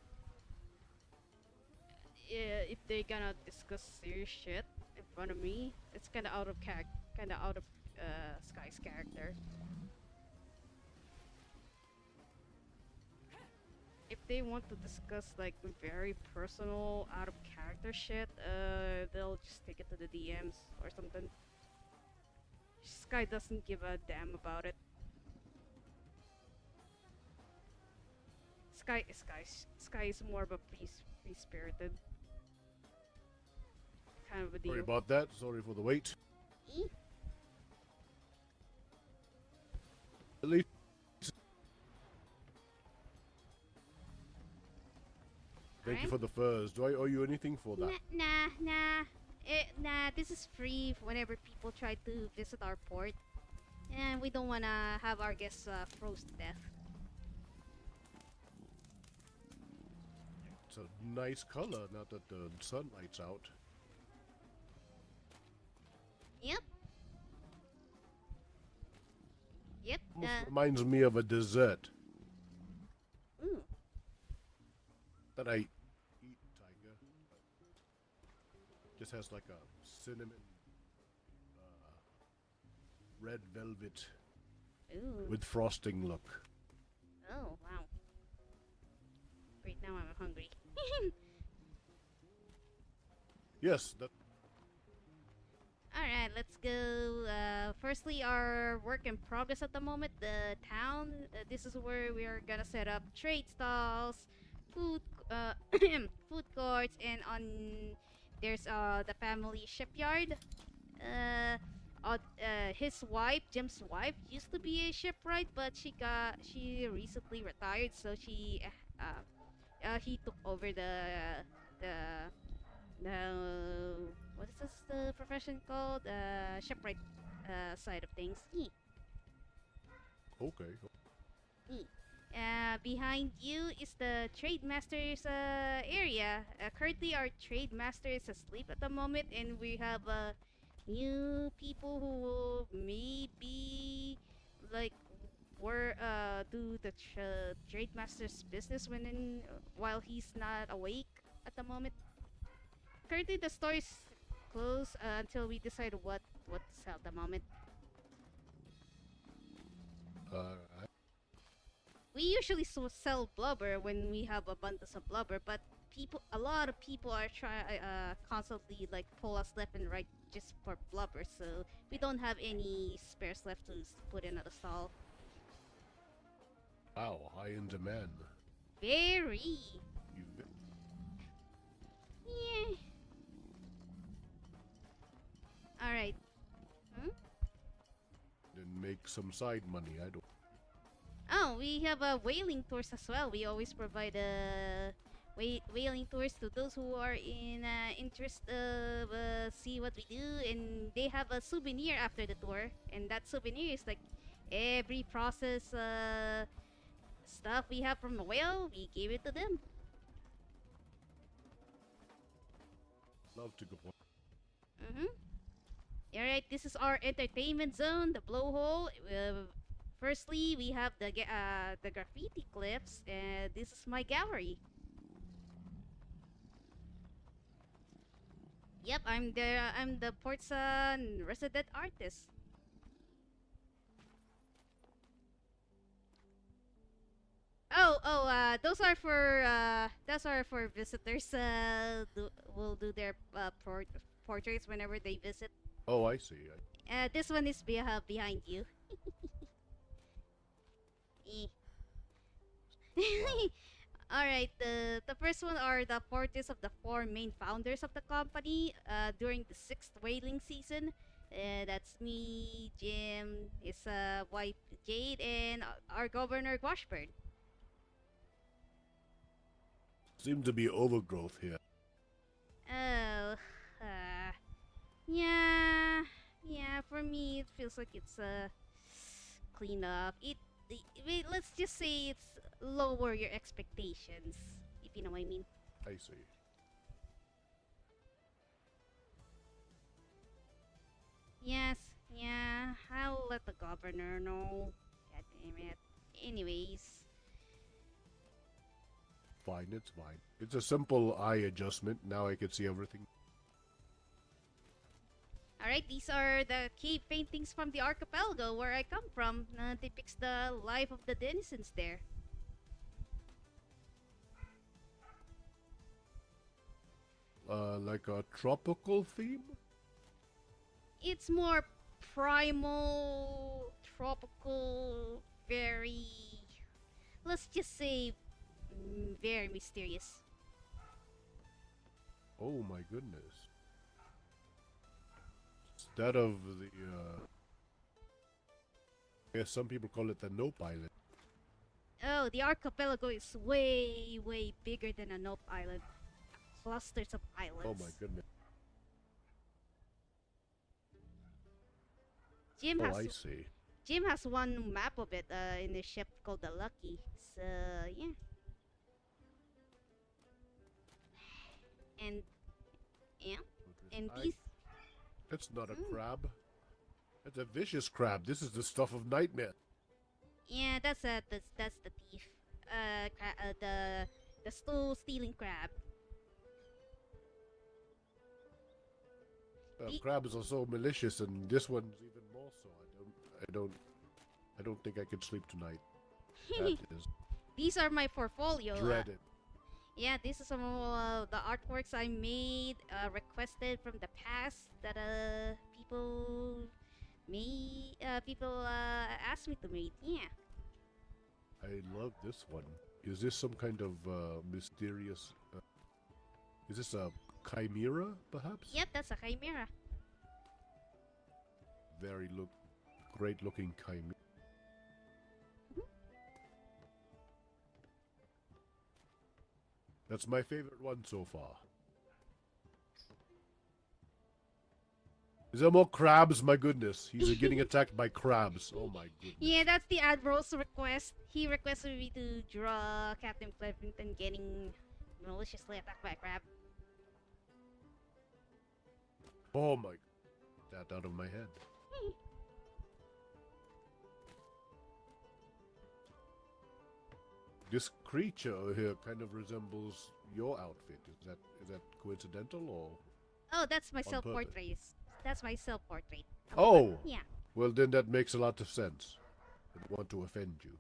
If they gonna discuss serious shit in front of me, it's kind of out of character, kind of out of Zkhai's character. If they want to discuss like very personal, out of character shit, they'll just take it to the DMs or something. Zkhai doesn't give a damn about it. Zkhai is more of a free-spirited kind of a deal. Sorry about that. Sorry for the wait. Eh? At least. Thank you for the furs. Do I owe you anything for that? Nah. This is free whenever people try to visit our port, and we don't wanna have our guests froze to death. It's a nice color now that the sunlight's out. Yep. Almost reminds me of a dessert Ooh. that I eat, Tiger. Just has like a cinnamon, red velvet Ooh. with frosting look. Oh, wow. Wait, now I'm hungry. Yes, that. Alright, let's go. Firstly, our work in progress at the moment, the town. This is where we are gonna set up trade stalls, food, food courts, and there's the family shipyard. His wife, Jim's wife, used to be a shipwright, but she recently retired, so he took over the what is the profession called? Shipwright side of things. Okay. Behind you is the trade master's area. Currently, our trade master is asleep at the moment, and we have new people who will maybe like do the trade master's business while he's not awake at the moment. Currently, the store is closed until we decide what to sell at the moment. We usually sell blubber when we have abundance of blubber, but a lot of people are constantly like pull us left and right just for blubber, so we don't have any spares left to put in at the stall. Wow, high in demand. Very. Yeah. All right. Then make some side money. I don't. Oh, we have whaling tours as well. We always provide whaling tours to those who are in interest of see what we do, and they have a souvenir after the tour, and that souvenir is like every process stuff we have from the whale. We gave it to them. Love to go. Alright, this is our entertainment zone, the blowhole. Firstly, we have the graffiti clips, and this is my gallery. Yep, I'm the port's resident artist. Those are for visitors. Will do their portraits whenever they visit. Oh, I see. This one is behind you. Alright, the first one are the portraits of the 4 main founders of the company during the 6th whaling season. That's me, Jim, his wife Jade, and our governor Washburn. Seems to be overgrowth here. Oh, yeah. For me, it feels like it's clean up. Let's just say it's lower your expectations, if you know what I mean. I see. Yes, yeah. I'll let the governor know. God damn it. Anyways. Fine, it's fine. It's a simple eye adjustment. Now I can see everything. Alright, these are the cave paintings from the archipelago where I come from. Depicts the life of the denizens there. Like a tropical theme? It's more primal, tropical, very... let's just say... very mysterious. Oh my goodness. Instead of the, I guess some people call it the Nope Island. Oh, the archipelago is way, way bigger than a Nope Island. Clusters of islands. Oh my goodness. I see. Jim has one map of it in the ship called the Lucky. So, yeah. And, yeah. And these... It's not a crab. It's a vicious crab. This is the stuff of nightmare. Yeah, that's the thief. The stool stealing crab. Crabs are so malicious, and this one's even more so. I don't think I could sleep tonight. That is These are my portfolio. dreaded. Yeah, this is some of the artworks I made, requested from the past that people asked me to make. Yeah. I love this one. Is this some kind of mysterious? Is this a chimera, perhaps? Yep, that's a chimera. Very great looking chimera. That's my favorite one so far. Is there more crabs? My goodness, he's getting attacked by crabs. Oh my goodness. Yeah, that's the Admiral's request. He requested me to draw Captain Flemington getting maliciously attacked by a crab. Oh my, that out of my head. This creature here kind of resembles your outfit. Is that coincidental or? Oh, that's my On self-portrait. That's my self-portrait. Oh. Yeah. Well, then that makes a lot of sense. I don't want to offend you.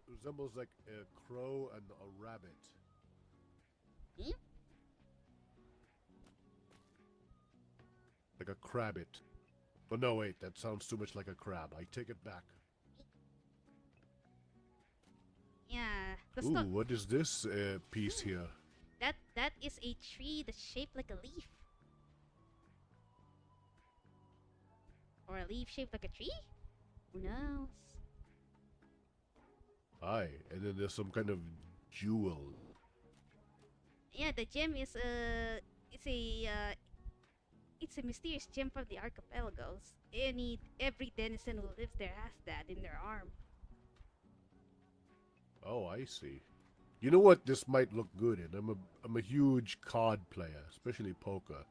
Resembles like a crow and a rabbit. Like a crabbit. But no, wait, that sounds too much like a crab. I take it back. Yeah. Ooh, what is this piece here? That is a tree that's shaped like a leaf. Or a leaf shaped like a tree? Who knows? Aye, and then there's some kind of jewel. Yeah, the gem is it's a mysterious gem from the archipelagos. Every denizen who lives there has that in their arm. Oh, I see. You know what this might look good in? I'm a huge card player, especially poker.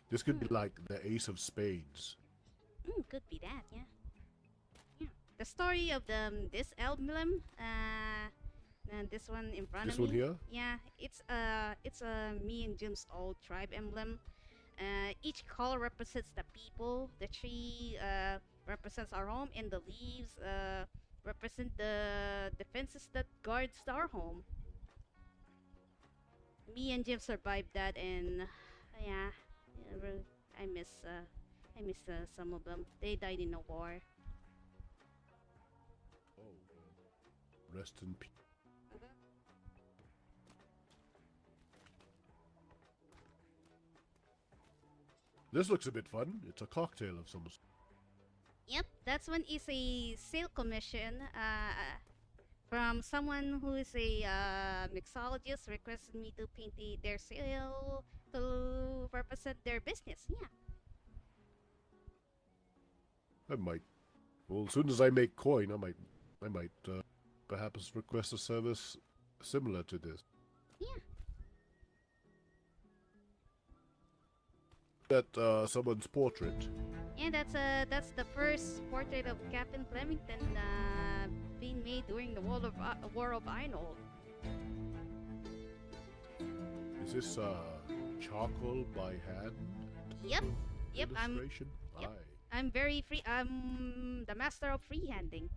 This could be like the ace of spades. Could be that, yeah. Yeah. The story of this emblem, and this one in front This of me. one here? Yeah, it's me and Jim's old tribe emblem. Each color represents the people. The tree represents our home, and the leaves represent the defenses that guards our home. Me and Jim survived that, and yeah, I miss some of them. They died in a war. Oh, rest in peace. This looks a bit fun. It's a cocktail of some sort. Yep, that one is a sale commission from someone who is a mixologist requested me to paint their sale to represent their business. Yeah. I might. Well, as soon as I make coin, I might perhaps request a service similar to this. Yeah. That someone's portrait. And that's the first portrait of Captain Flemington being made during the War of Arnold. Is this charcoal by hand Yep. Yep. illustration? yep. Aye. I'm very free. I'm the master of freehanding.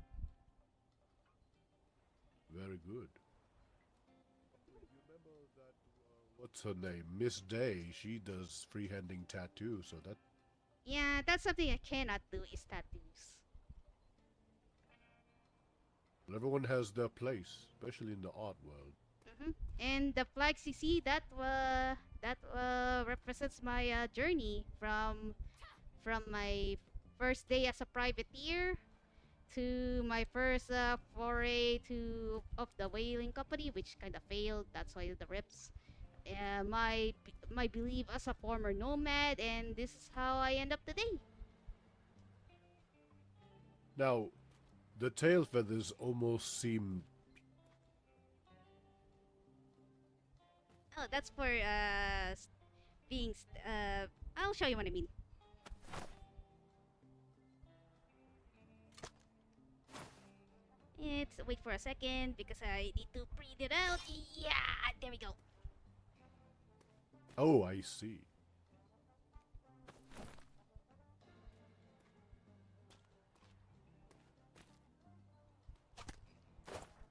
Very good. You remember that, what's her name? Miss Day. She does freehanding tattoo, so that. Yeah, that's something I cannot do is tattoos. Well, everyone has their place, especially in the art world. And the flags you see, that represents my journey from my first day as a privateer to my first foray to of the whaling company, which kind of failed. That's why the rips. My belief as a former nomad, and this is how I end up today. Now, the tail feathers almost seem. Oh, that's for being. I'll show you what I mean. It's wait for a second because I need to print it out. Yeah, there we go. Oh, I see.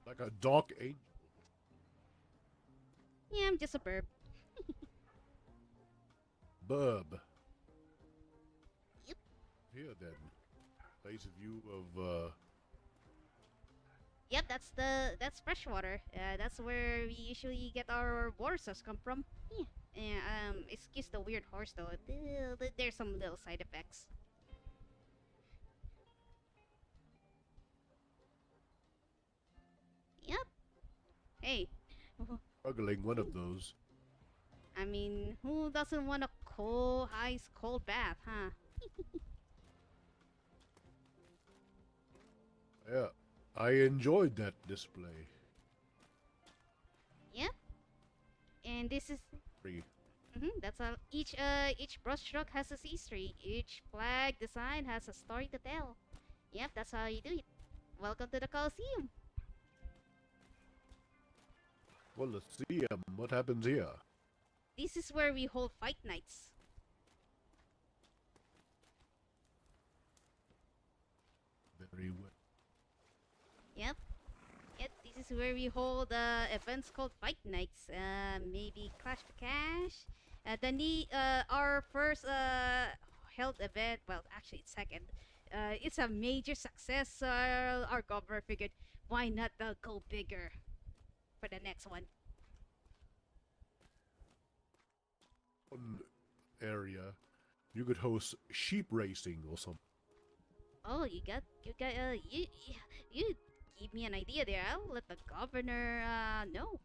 Like a dark angel. Yeah, I'm just a burb. Burb. Yep. Here then. Place a view of Yep, that's freshwater. That's where we usually get our water source come from. Yeah. Excuse the weird horse though. There's some little side effects. Yep. Hey. struggling one of those. I mean, who doesn't want a cold, ice cold bath, huh? Yeah, I enjoyed that display. Yep. And this is Free. that's all. Each brushstroke has a history. Each flag design has a story to tell. Yep, that's how you do it. Welcome to the Coliseum. Well, let's see what happens here. This is where we hold fight nights. Very well. Yep. Yep, this is where we hold events called fight nights. Maybe Clash to Cash. Our first held event, well, actually it's second. It's a major success. Our governor figured, why not go bigger for the next one? One area, you could host sheep racing or something. Oh, you give me an idea there. I'll let the governor know.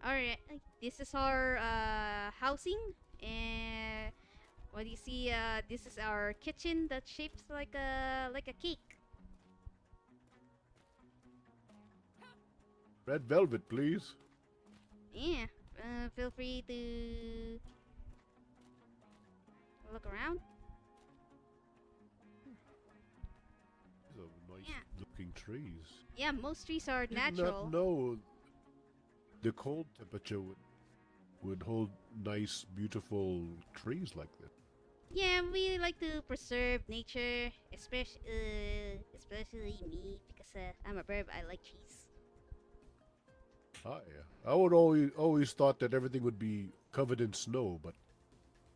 Alright, this is our housing, and what do you see? This is our kitchen that shapes like a cake. Red velvet, please. Yeah, feel free to look around. These are nice Yeah. looking trees. Yeah, most trees are Did natural. not know the cold temperature would hold nice, beautiful trees like this. Yeah, we like to preserve nature, especially me because I'm a bird. I like trees. I would always thought that everything would be covered in snow, but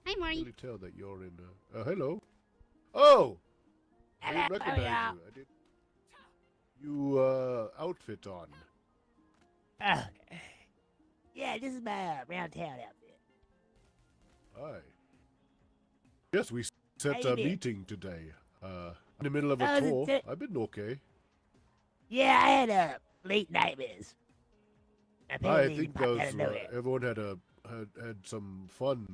Hi, I can Mari. really tell that you're in. Hello. Oh, I didn't Hello, recognize yeah. you. I did. You outfit on. Okay. Yeah, this is my round town outfit. Hi. Yes, we set How you a been? meeting today. In the middle of a Oh, tour. that's it. I've been okay. Yeah, I had late nightmares. I Apparently, think popped out of nowhere. everyone had some fun.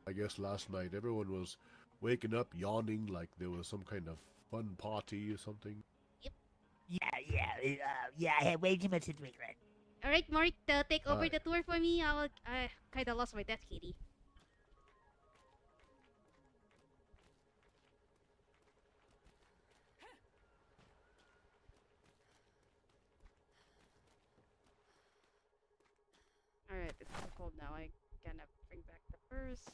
I guess last night everyone was waking up yawning like there was some kind of fun party or something. Yeah, I had way too much to drink, right? All right, Mari, take over Hi. the tour for me. I kind of lost my death kitty. Oh no, I gonna bring back the purse.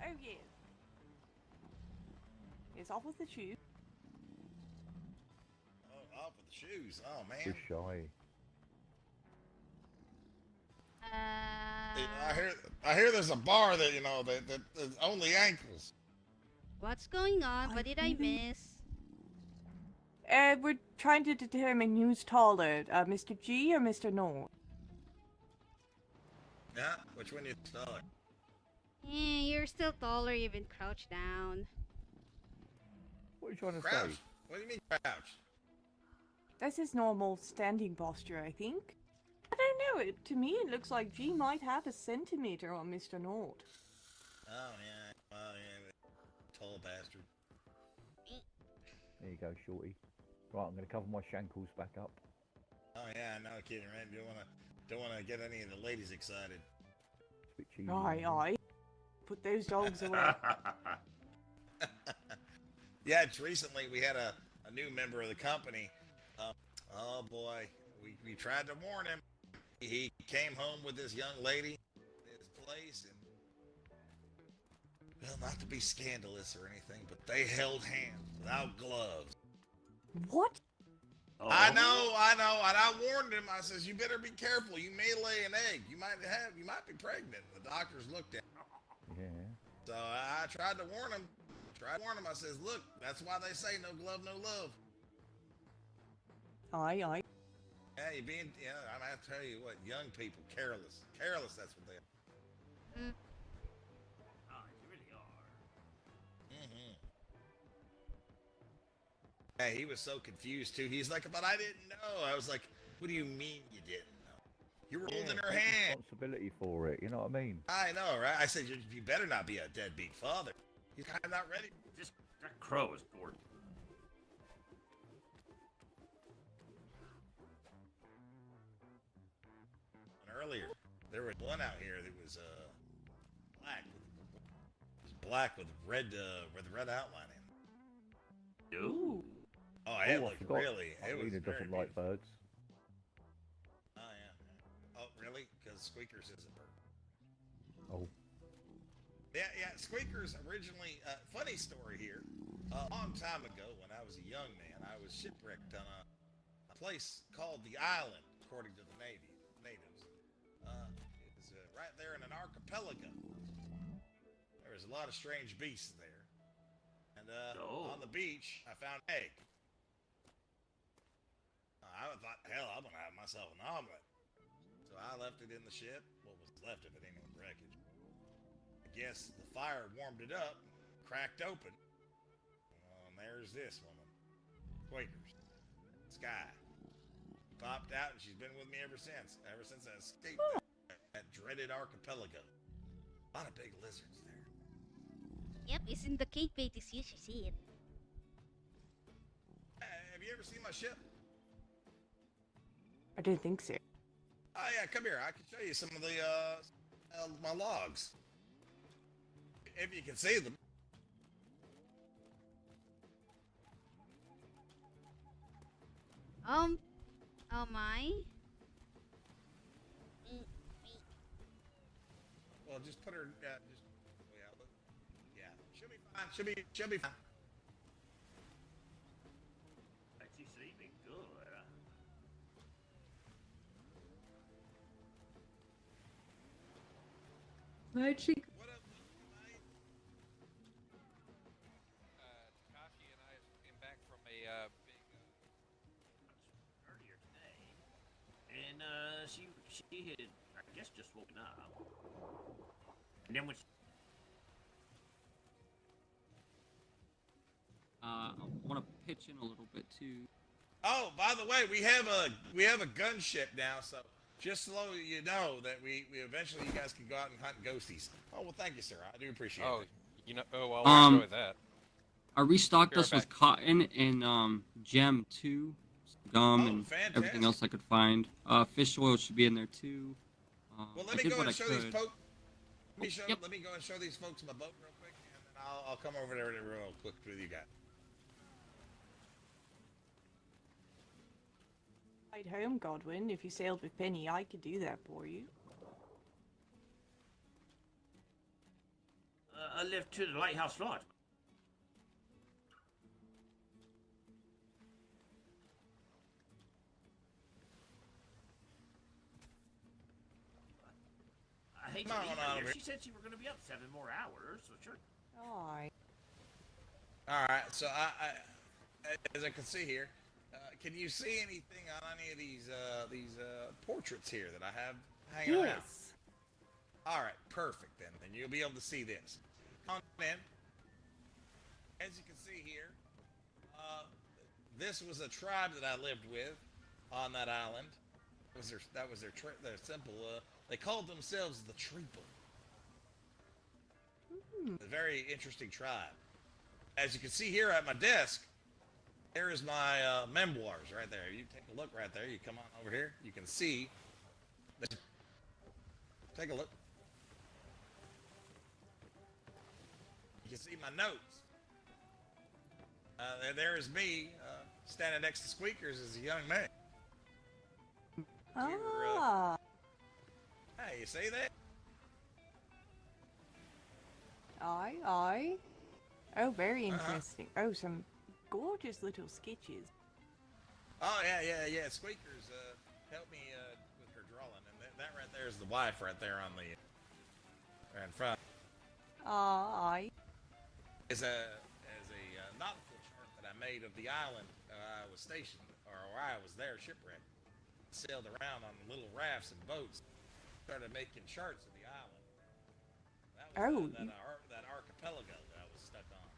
Oh yes. Yes, off with the shoe. Oh, off with the shoes. Oh man. We're shy. I hear there's a bar that that's only ankles. What's going on? What did I miss? We're trying to determine who's taller, Mr. G or Mr. Nort. Yeah, which one you taller? You're still taller even crouched down. What are you trying to Crouch? say? What do you mean crouch? That's his normal standing posture, I think. I don't know. To me, it looks like G might have a centimeter on Mr. Nort. Oh yeah, well yeah, tall bastard. There you go, shorty. Right, I'm going to cover my shankles back up. Oh yeah, no kidding, right? Don't wanna get any of the ladies excited. It's a bit cheesy. Aye. Put those dogs away. Yeah, recently we had a new member of the company. Oh boy, we tried to warn him. He came home with this young lady at his place, and well, not to be scandalous or anything, but they held hands without gloves. What? Oh. I know, and I warned him. I says, you better be careful. You may lay an egg. You might be pregnant. The doctors looked at him. Yeah. So I tried to warn him. I says, look, that's why they say no glove, no love. Aye. Yeah, I'm gonna tell you what, young people, careless, that's what they are. Oh, you really are. Mm-hmm. Hey, he was so confused too. He's like, but I didn't know. I was like, what do you mean you didn't know? You were holding her take hand. Responsibility for it, you know what I mean? I know, right? I said, you better not be a deadbeat father. He's kind of not ready. Just that crow is bored. Earlier, there was one out here that was black with red outline in it. Ooh. Oh, it I looked forgot. really. It was Alina very doesn't like beautiful. birds. Oh yeah. Oh really? Because Squeakers is a bird. Oh. Yeah. Squeakers originally. Funny story here. A long time ago, when I was a young man, I was shipwrecked on a place called the Island, according to the natives. It was right there in an archipelago. There was a lot of strange beasts there, and on the beach, I found an egg. I thought, hell, I'm gonna have myself an omelet. So I left it in the ship. What was left of it anyway, wreckage. I guess the fire warmed it up, cracked open. And there's this woman. Quakers. Zkhai. Popped out, and she's been with me ever since. Ever since I escaped that dreaded archipelago. A lot of big lizards there. Yep, it's in the cave pages. You should see it. Have you ever seen my ship? I don't think so. Oh yeah, come here. I can show you some of the my logs. If you can see them. Oh my. Well, just put her. She'll be fine. She'll be fine. Bet you sleeping good. Night, she. What up, mate? she had, I guess, just woken up. And then when she... I want to pitch in a little bit too. Oh, by the way, we have a gunship now, so just so you know that we eventually you guys can go out and hunt ghosties. Oh well, thank you, sir. I do appreciate it. You know, we'll enjoy that. I restocked Be us right with cotton and gem too, gum and fantastic. everything else I could find. Fish oil should be in there too. Well, I let me did go what and I show could. these folks. Yep. Let me go and show these folks my boat real quick, and then I'll come over there real quick with you guys. Ride home, Godwin. If you sailed with Penny, I could do that for you. I live to the Lighthouse Lodge. I hate to leave her here. She said she were going to be up 7 more hours, so sure. Alright. All right. So I as I can see here, can you see anything on any of these portraits here that I have hanging around? Yes. All right. Perfect. Then you'll be able to see this. Come on in. As you can see here, this was a tribe that I lived with on that island. That was their symbol. They called themselves the Treeple. A very interesting tribe. As you can see here at my desk, there is my memoirs right there. You take a look right there. You come on over here. You can see. Take a look. You can see my notes. There is me standing next to Squeakers as a young man. Ah. Hey, you see that? Aye. Oh, very interesting. Oh, some gorgeous little sketches. Oh, yeah. Squeakers helped me with her drawing. And that right there is the wife right there on the... right in front. Aye. As a nautical chart that I made of the island I was stationed, or where I was there, shipwrecked. Sailed around on little rafts and boats. Started making charts of the island. That was that archipelago that I was stuck on.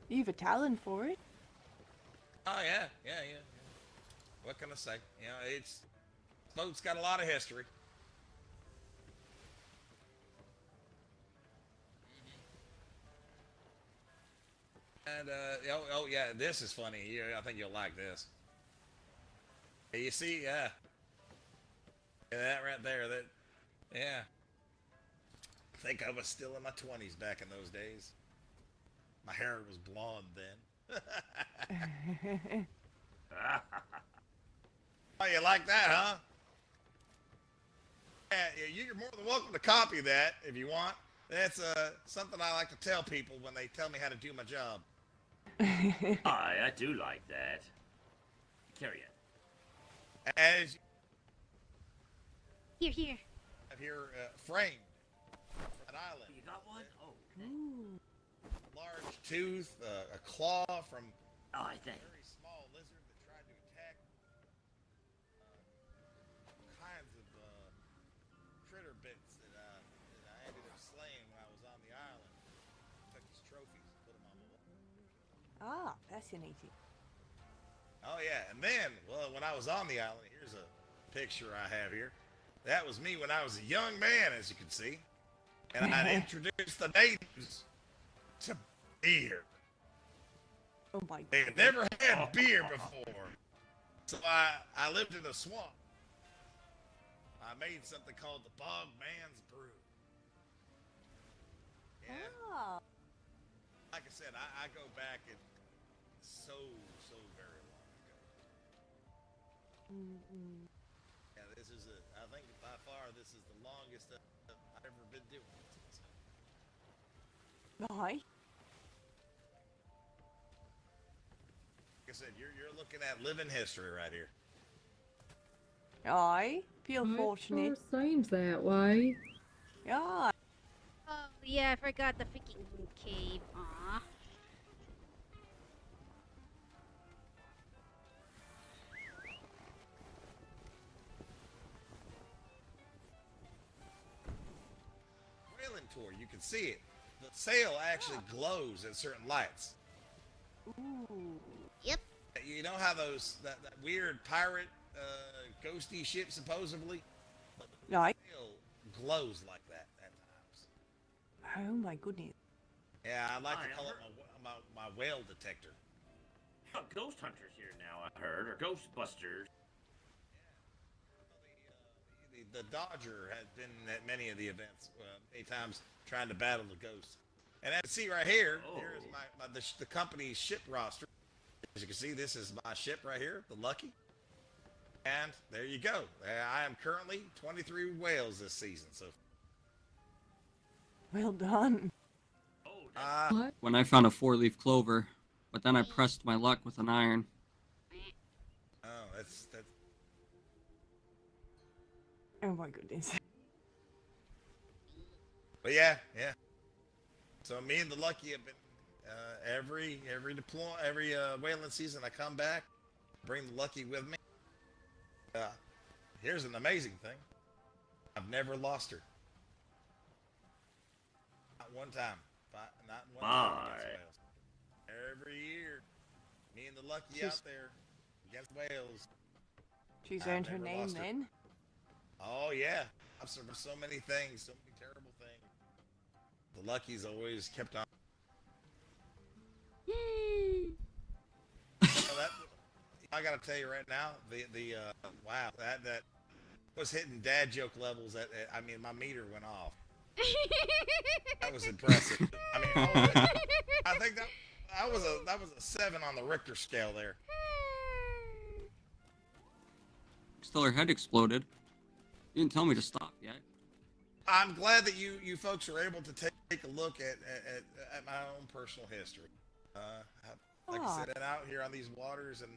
You have a talent for it. Oh yeah. What can I say? You know, boat's got a lot of history. And oh yeah, this is funny. I think you'll like this. You see, yeah, that right there. Yeah. I think I was still in my 20s back in those days. My hair was blonde then. Oh, you like that, huh? Yeah, you're more than welcome to copy that if you want. That's something I like to tell people when they tell me how to do my job. I do like that. Carry it. As Here. have here framed an island. You got one? Oh. Ooh. Large tooth, a claw from I a think. very small lizard that tried to attack all kinds of critter bits that I ended up slaying when I was on the island. Took his trophies and put them on the wall. Ah, fascinating. Oh yeah, and then, well, when I was on the island, here's a picture I have here. That was me when I was a young man, as you can see. And I'd introduced the natives to beer. Oh my They had never had beer before. So I lived in a swamp. I made something called the Bog Man's Brew. Yeah. Ah. Like I said, I go back and so very long ago. Mm-mm. Yeah, I think by far this is the longest I've ever been doing it. Aye. Like I said, you're looking at living history right here. I feel fortunate. Seems that way. Yeah. Oh yeah, I forgot the freaking cave. Aw. tour. You can see it. The sail actually glows at certain lights. Ooh. Yep. You know how that weird pirate ghosty ship supposedly? Right. The sail glows like that at times. Oh my goodness. Yeah, I like to call it my whale detector. Ghost hunters here now, I heard, or ghostbusters. The Dodger had been at many of the events, many times trying to battle the ghosts. And as you see right here, here is the company's ship roster. As you can see, this is my ship right here, the Lucky. And there you go. I am currently 23 whales this season. So. Well done. When I found a 4-leaf clover, but then I pressed my luck with an iron. Oh, that's. Oh my goodness. But yeah. So me and the Lucky have been every whaling season I come back, bring the Lucky with me. Here's an amazing thing. I've never lost her. Not one time. Not one time against whales. Every year, me and the Lucky out there against whales. She's earned her name then. Oh yeah, I've survived so many things, so many terrible things. The Lucky's always kept on. I gotta tell you right now, wow, that was hitting dad joke levels. I mean, my meter went off. That was impressive. I mean, I think that was a 7 on the Richter scale there. Still, her head exploded. You didn't tell me to stop yet. I'm glad that you folks are able to take a look at my own personal history. Like I said, I'm out here on these waters and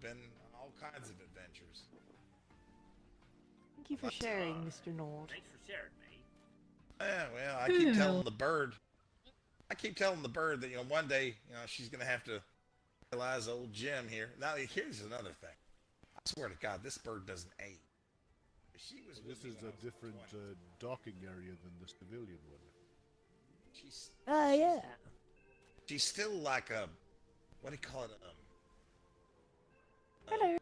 been all kinds of adventures. Thank you for sharing, Mr. Nort. Thanks for sharing, mate. Yeah, well, I keep telling the bird. that one day she's gonna have to realize old Jim here. Now here's another thing. I swear to God, this bird doesn't age. This is a different docking area than the civilian one. She's still like a, what do you call it? Hello.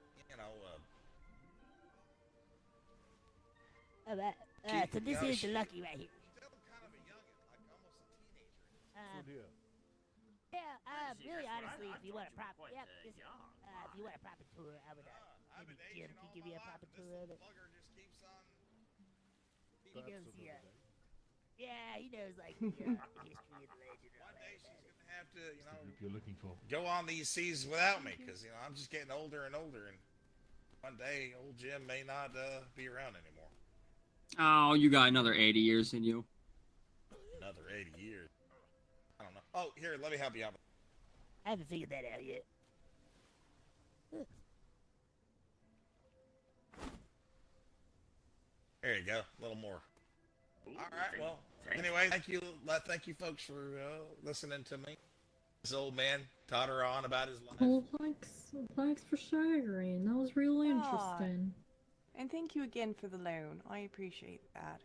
So this is the Lucky right here. Still kind of a youngin', like almost a teenager. Really honestly, if you want a proper, if you want a proper tour, I would, maybe Jim can give you a proper tour of it. He knows he knows like the history and the legend. One day she's gonna have to, You're looking for. go on these seas without me, because I'm just getting older and older, and one day old Jim may not be around anymore. Oh, you got another 80 years in you. Another 80 years. I don't know. Oh, here, let me help you out. I haven't figured that out yet. There you go, a little more. All right, well, anyway, thank you folks for listening to me. This old man totter on about his life. Well, thanks for sharing. That was really interesting. And thank you again for the loan. I appreciate that.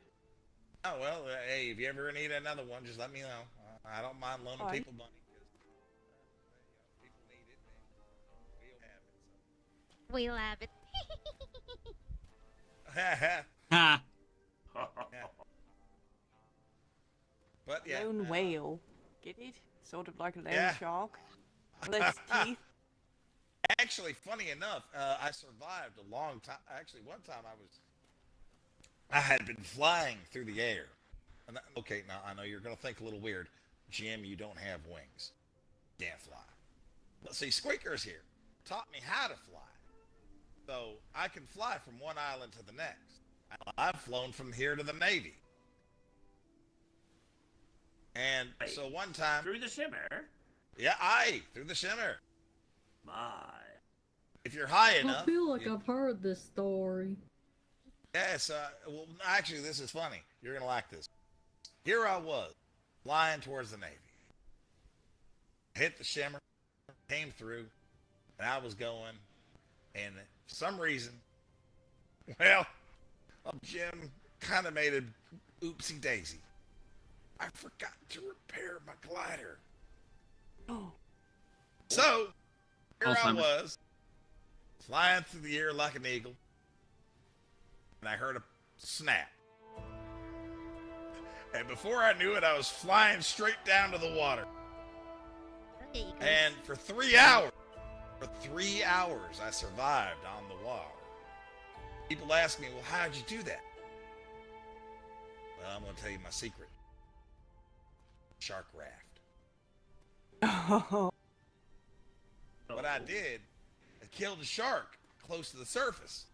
Oh, well, hey, if you ever need another one, just let me know. I don't mind loaning people money, because people need it, and we'll have it. We'll have it. Ha! But yeah, Lone whale. Get it? Sort of like a lone shark. Less teeth. Actually, funny enough, I survived a long time. Actually, one time I had been flying through the air. And okay, now I know you're going to think a little weird. Jim, you don't have wings. You can't fly. But see, Squeaker's here. Taught me how to fly. So I can fly from one island to the next. I've flown from here to the Navy. And so one time... Through the shimmer? Yeah, through the shimmer. My. If you're high enough... I feel like I've heard this story. Yes, well, actually, this is funny. You're going to like this. Here I was, flying towards the Navy. Hit the shimmer, came through, and I was going, and for some reason, well, Jim kind of made a oopsie daisy. I forgot to repair my glider. Oh. So, here I Alzheimer's. was, flying through the air like an eagle, and I heard a snap. And before I knew it, I was flying straight down to the water. Okay, you guys. And for 3 hours, I survived on the water. People ask me, well, how'd you do that? Well, I'm going to tell you my secret. Shark raft. Oh. What I did, I killed a shark close to the surface,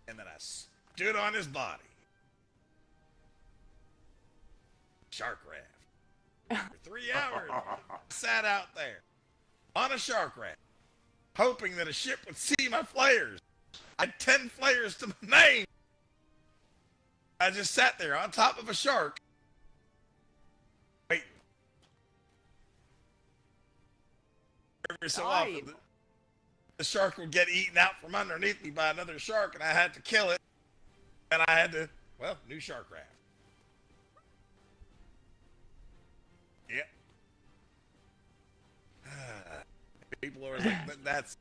and then I stood on his body. Shark raft. For 3 hours, I sat out there on a shark raft, hoping that a ship would see my flares. I had 10 flares to my name. I just sat there on top of a shark. Wait. Every so often, the shark would get eaten out from underneath me by another shark, and I had to kill it. And I had to, well, new shark raft. Yep. People always like, that's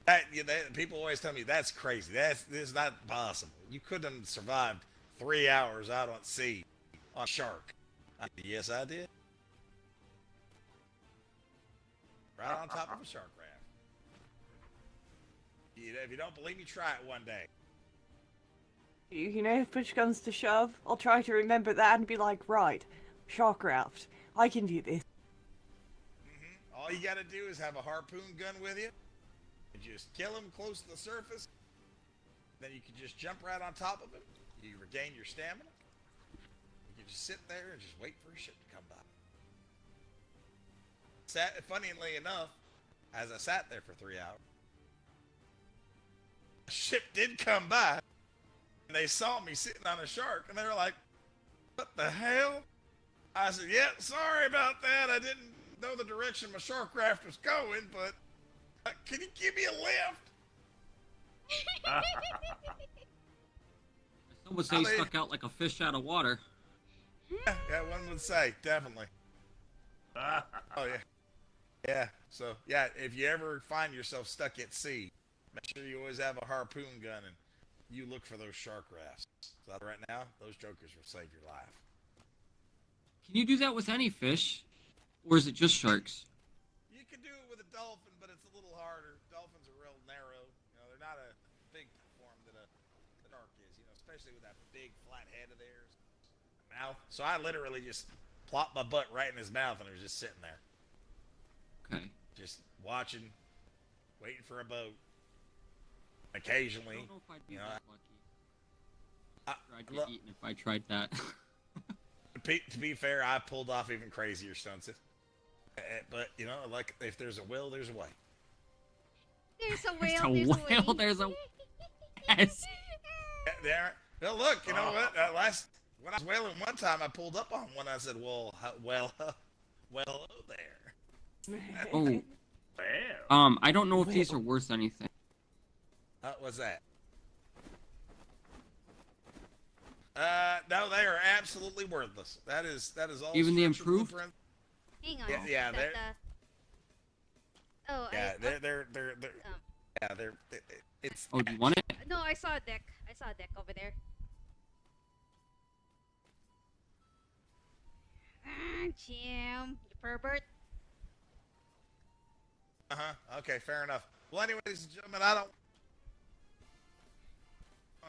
that. You know, people always tell me that's crazy. This is not possible. You couldn't have survived 3 hours out on sea on a shark. Yes, I did. Right on top of a shark raft. You know, if you don't believe me, try it one day. You know, if push comes to shove, I'll try to remember that and be like, right, shark raft. I can do this. All you gotta do is have a harpoon gun with you, and just kill him close to the surface. Then you can just jump right on top of him. You regain your stamina. You can just sit there and just wait for a ship to come by. Funnily enough, as I sat there for 3 hours, a ship did come by, and they saw me sitting on a shark, and they were like, "What the hell?" I said, "Yeah, sorry about that. I didn't know the direction my shark raft was going, but can you give me a lift?" Some would say he stuck out like a fish out of water. Yeah, one would say, definitely. Oh, yeah. Yeah, so, yeah, if you ever find yourself stuck at sea, make sure you always have a harpoon gun and you look for those shark rafts. So right now, those jokers will save your life. Can you do that with any fish? Or is it just sharks? You can do it with a dolphin, but it's a little harder. Dolphins are real narrow. You know, they're not a big platform that a shark is, you know, especially with that big flat head of theirs. Mouth. So I literally just plopped my butt right in his mouth and I was just sitting there. Okay. Just watching, waiting for a boat. Occasionally, I don't know if I'd be you know, that lucky. I'd get eaten if I tried that. To be fair, I pulled off even crazier stunts. But, you know, like, if there's a will, there's a way. There's a whale, there's a way. Yes. There. Now, look, you know what? When I was whaling one time, I pulled up on one. I said, well, hello there. Oh. I don't know if these are worth anything. What's that? No, they are absolutely worthless. That is all. Even the improved? Hang on. Yeah, they're. Oh, yeah, they're. Yeah, they're. It's. Oh, do you want it? No, I saw a deck. I saw a deck over there. Jim, you pervert. Okay, fair enough. Well, anyways, ladies and gentlemen, I don't.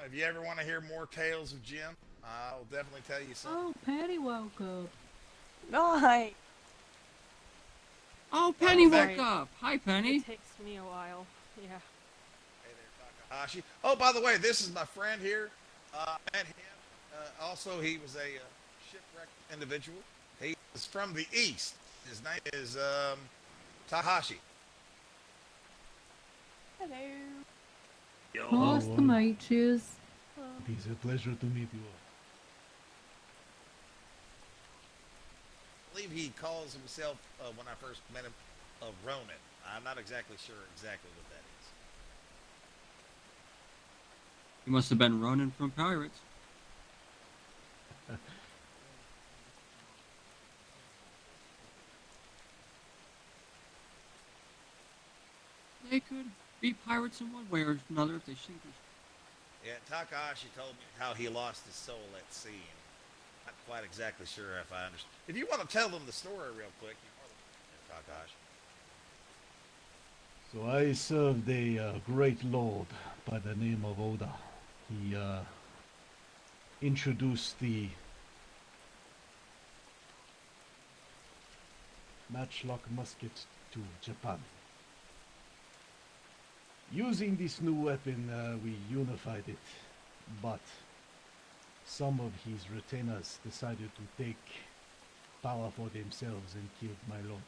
If you ever want to hear more tales of Jim, I'll definitely tell you something. Oh, Patty woke up. Hi. Oh, Penny woke up. Hi, Penny. It takes me a while. Yeah. Hey there, Takahashi. Oh, by the way, this is my friend here. Met him. Also, he was a shipwrecked individual. He is from the east. His name is Takahashi. Hello. Nice to meet you. It is a pleasure to meet you all. I believe he calls himself, when I first met him, a Ronin. I'm not exactly sure exactly what that is. You must have been Ronin from Pirates. they could be pirates in one way or another if they sink their... Yeah, Takahashi told me how he lost his soul at sea. Not quite exactly sure if I understand. If you want to tell them the story real quick, Takahashi. So I served a great lord by the name of Oda. He introduced the matchlock musket to Japan. Using this new weapon, we unified it, but some of his retainers decided to take power for themselves and killed my lord.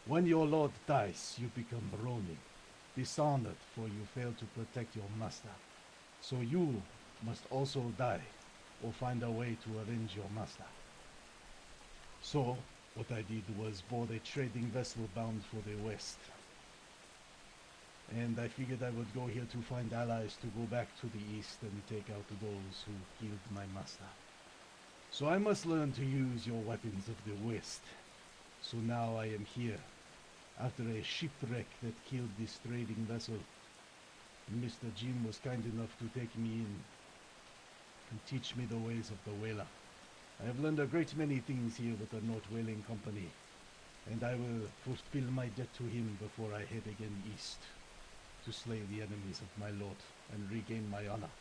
When your lord dies, you become Ronin, dishonored for you failed to protect your master. So you must also die, or find a way to avenge your master. So, what I did was board a trading vessel bound for the west. And I figured I would go here to find allies to go back to the east and take out those who killed my master. So I must learn to use your weapons of the west. So now I am here, after a shipwreck that killed this trading vessel. Mr. Jim was kind enough to take me in and teach me the ways of the whaler. I have learned a great many things here with the Nort Whaling Company, and I will fulfill my debt to him before I head again east to slay the enemies of my lord and regain my honor.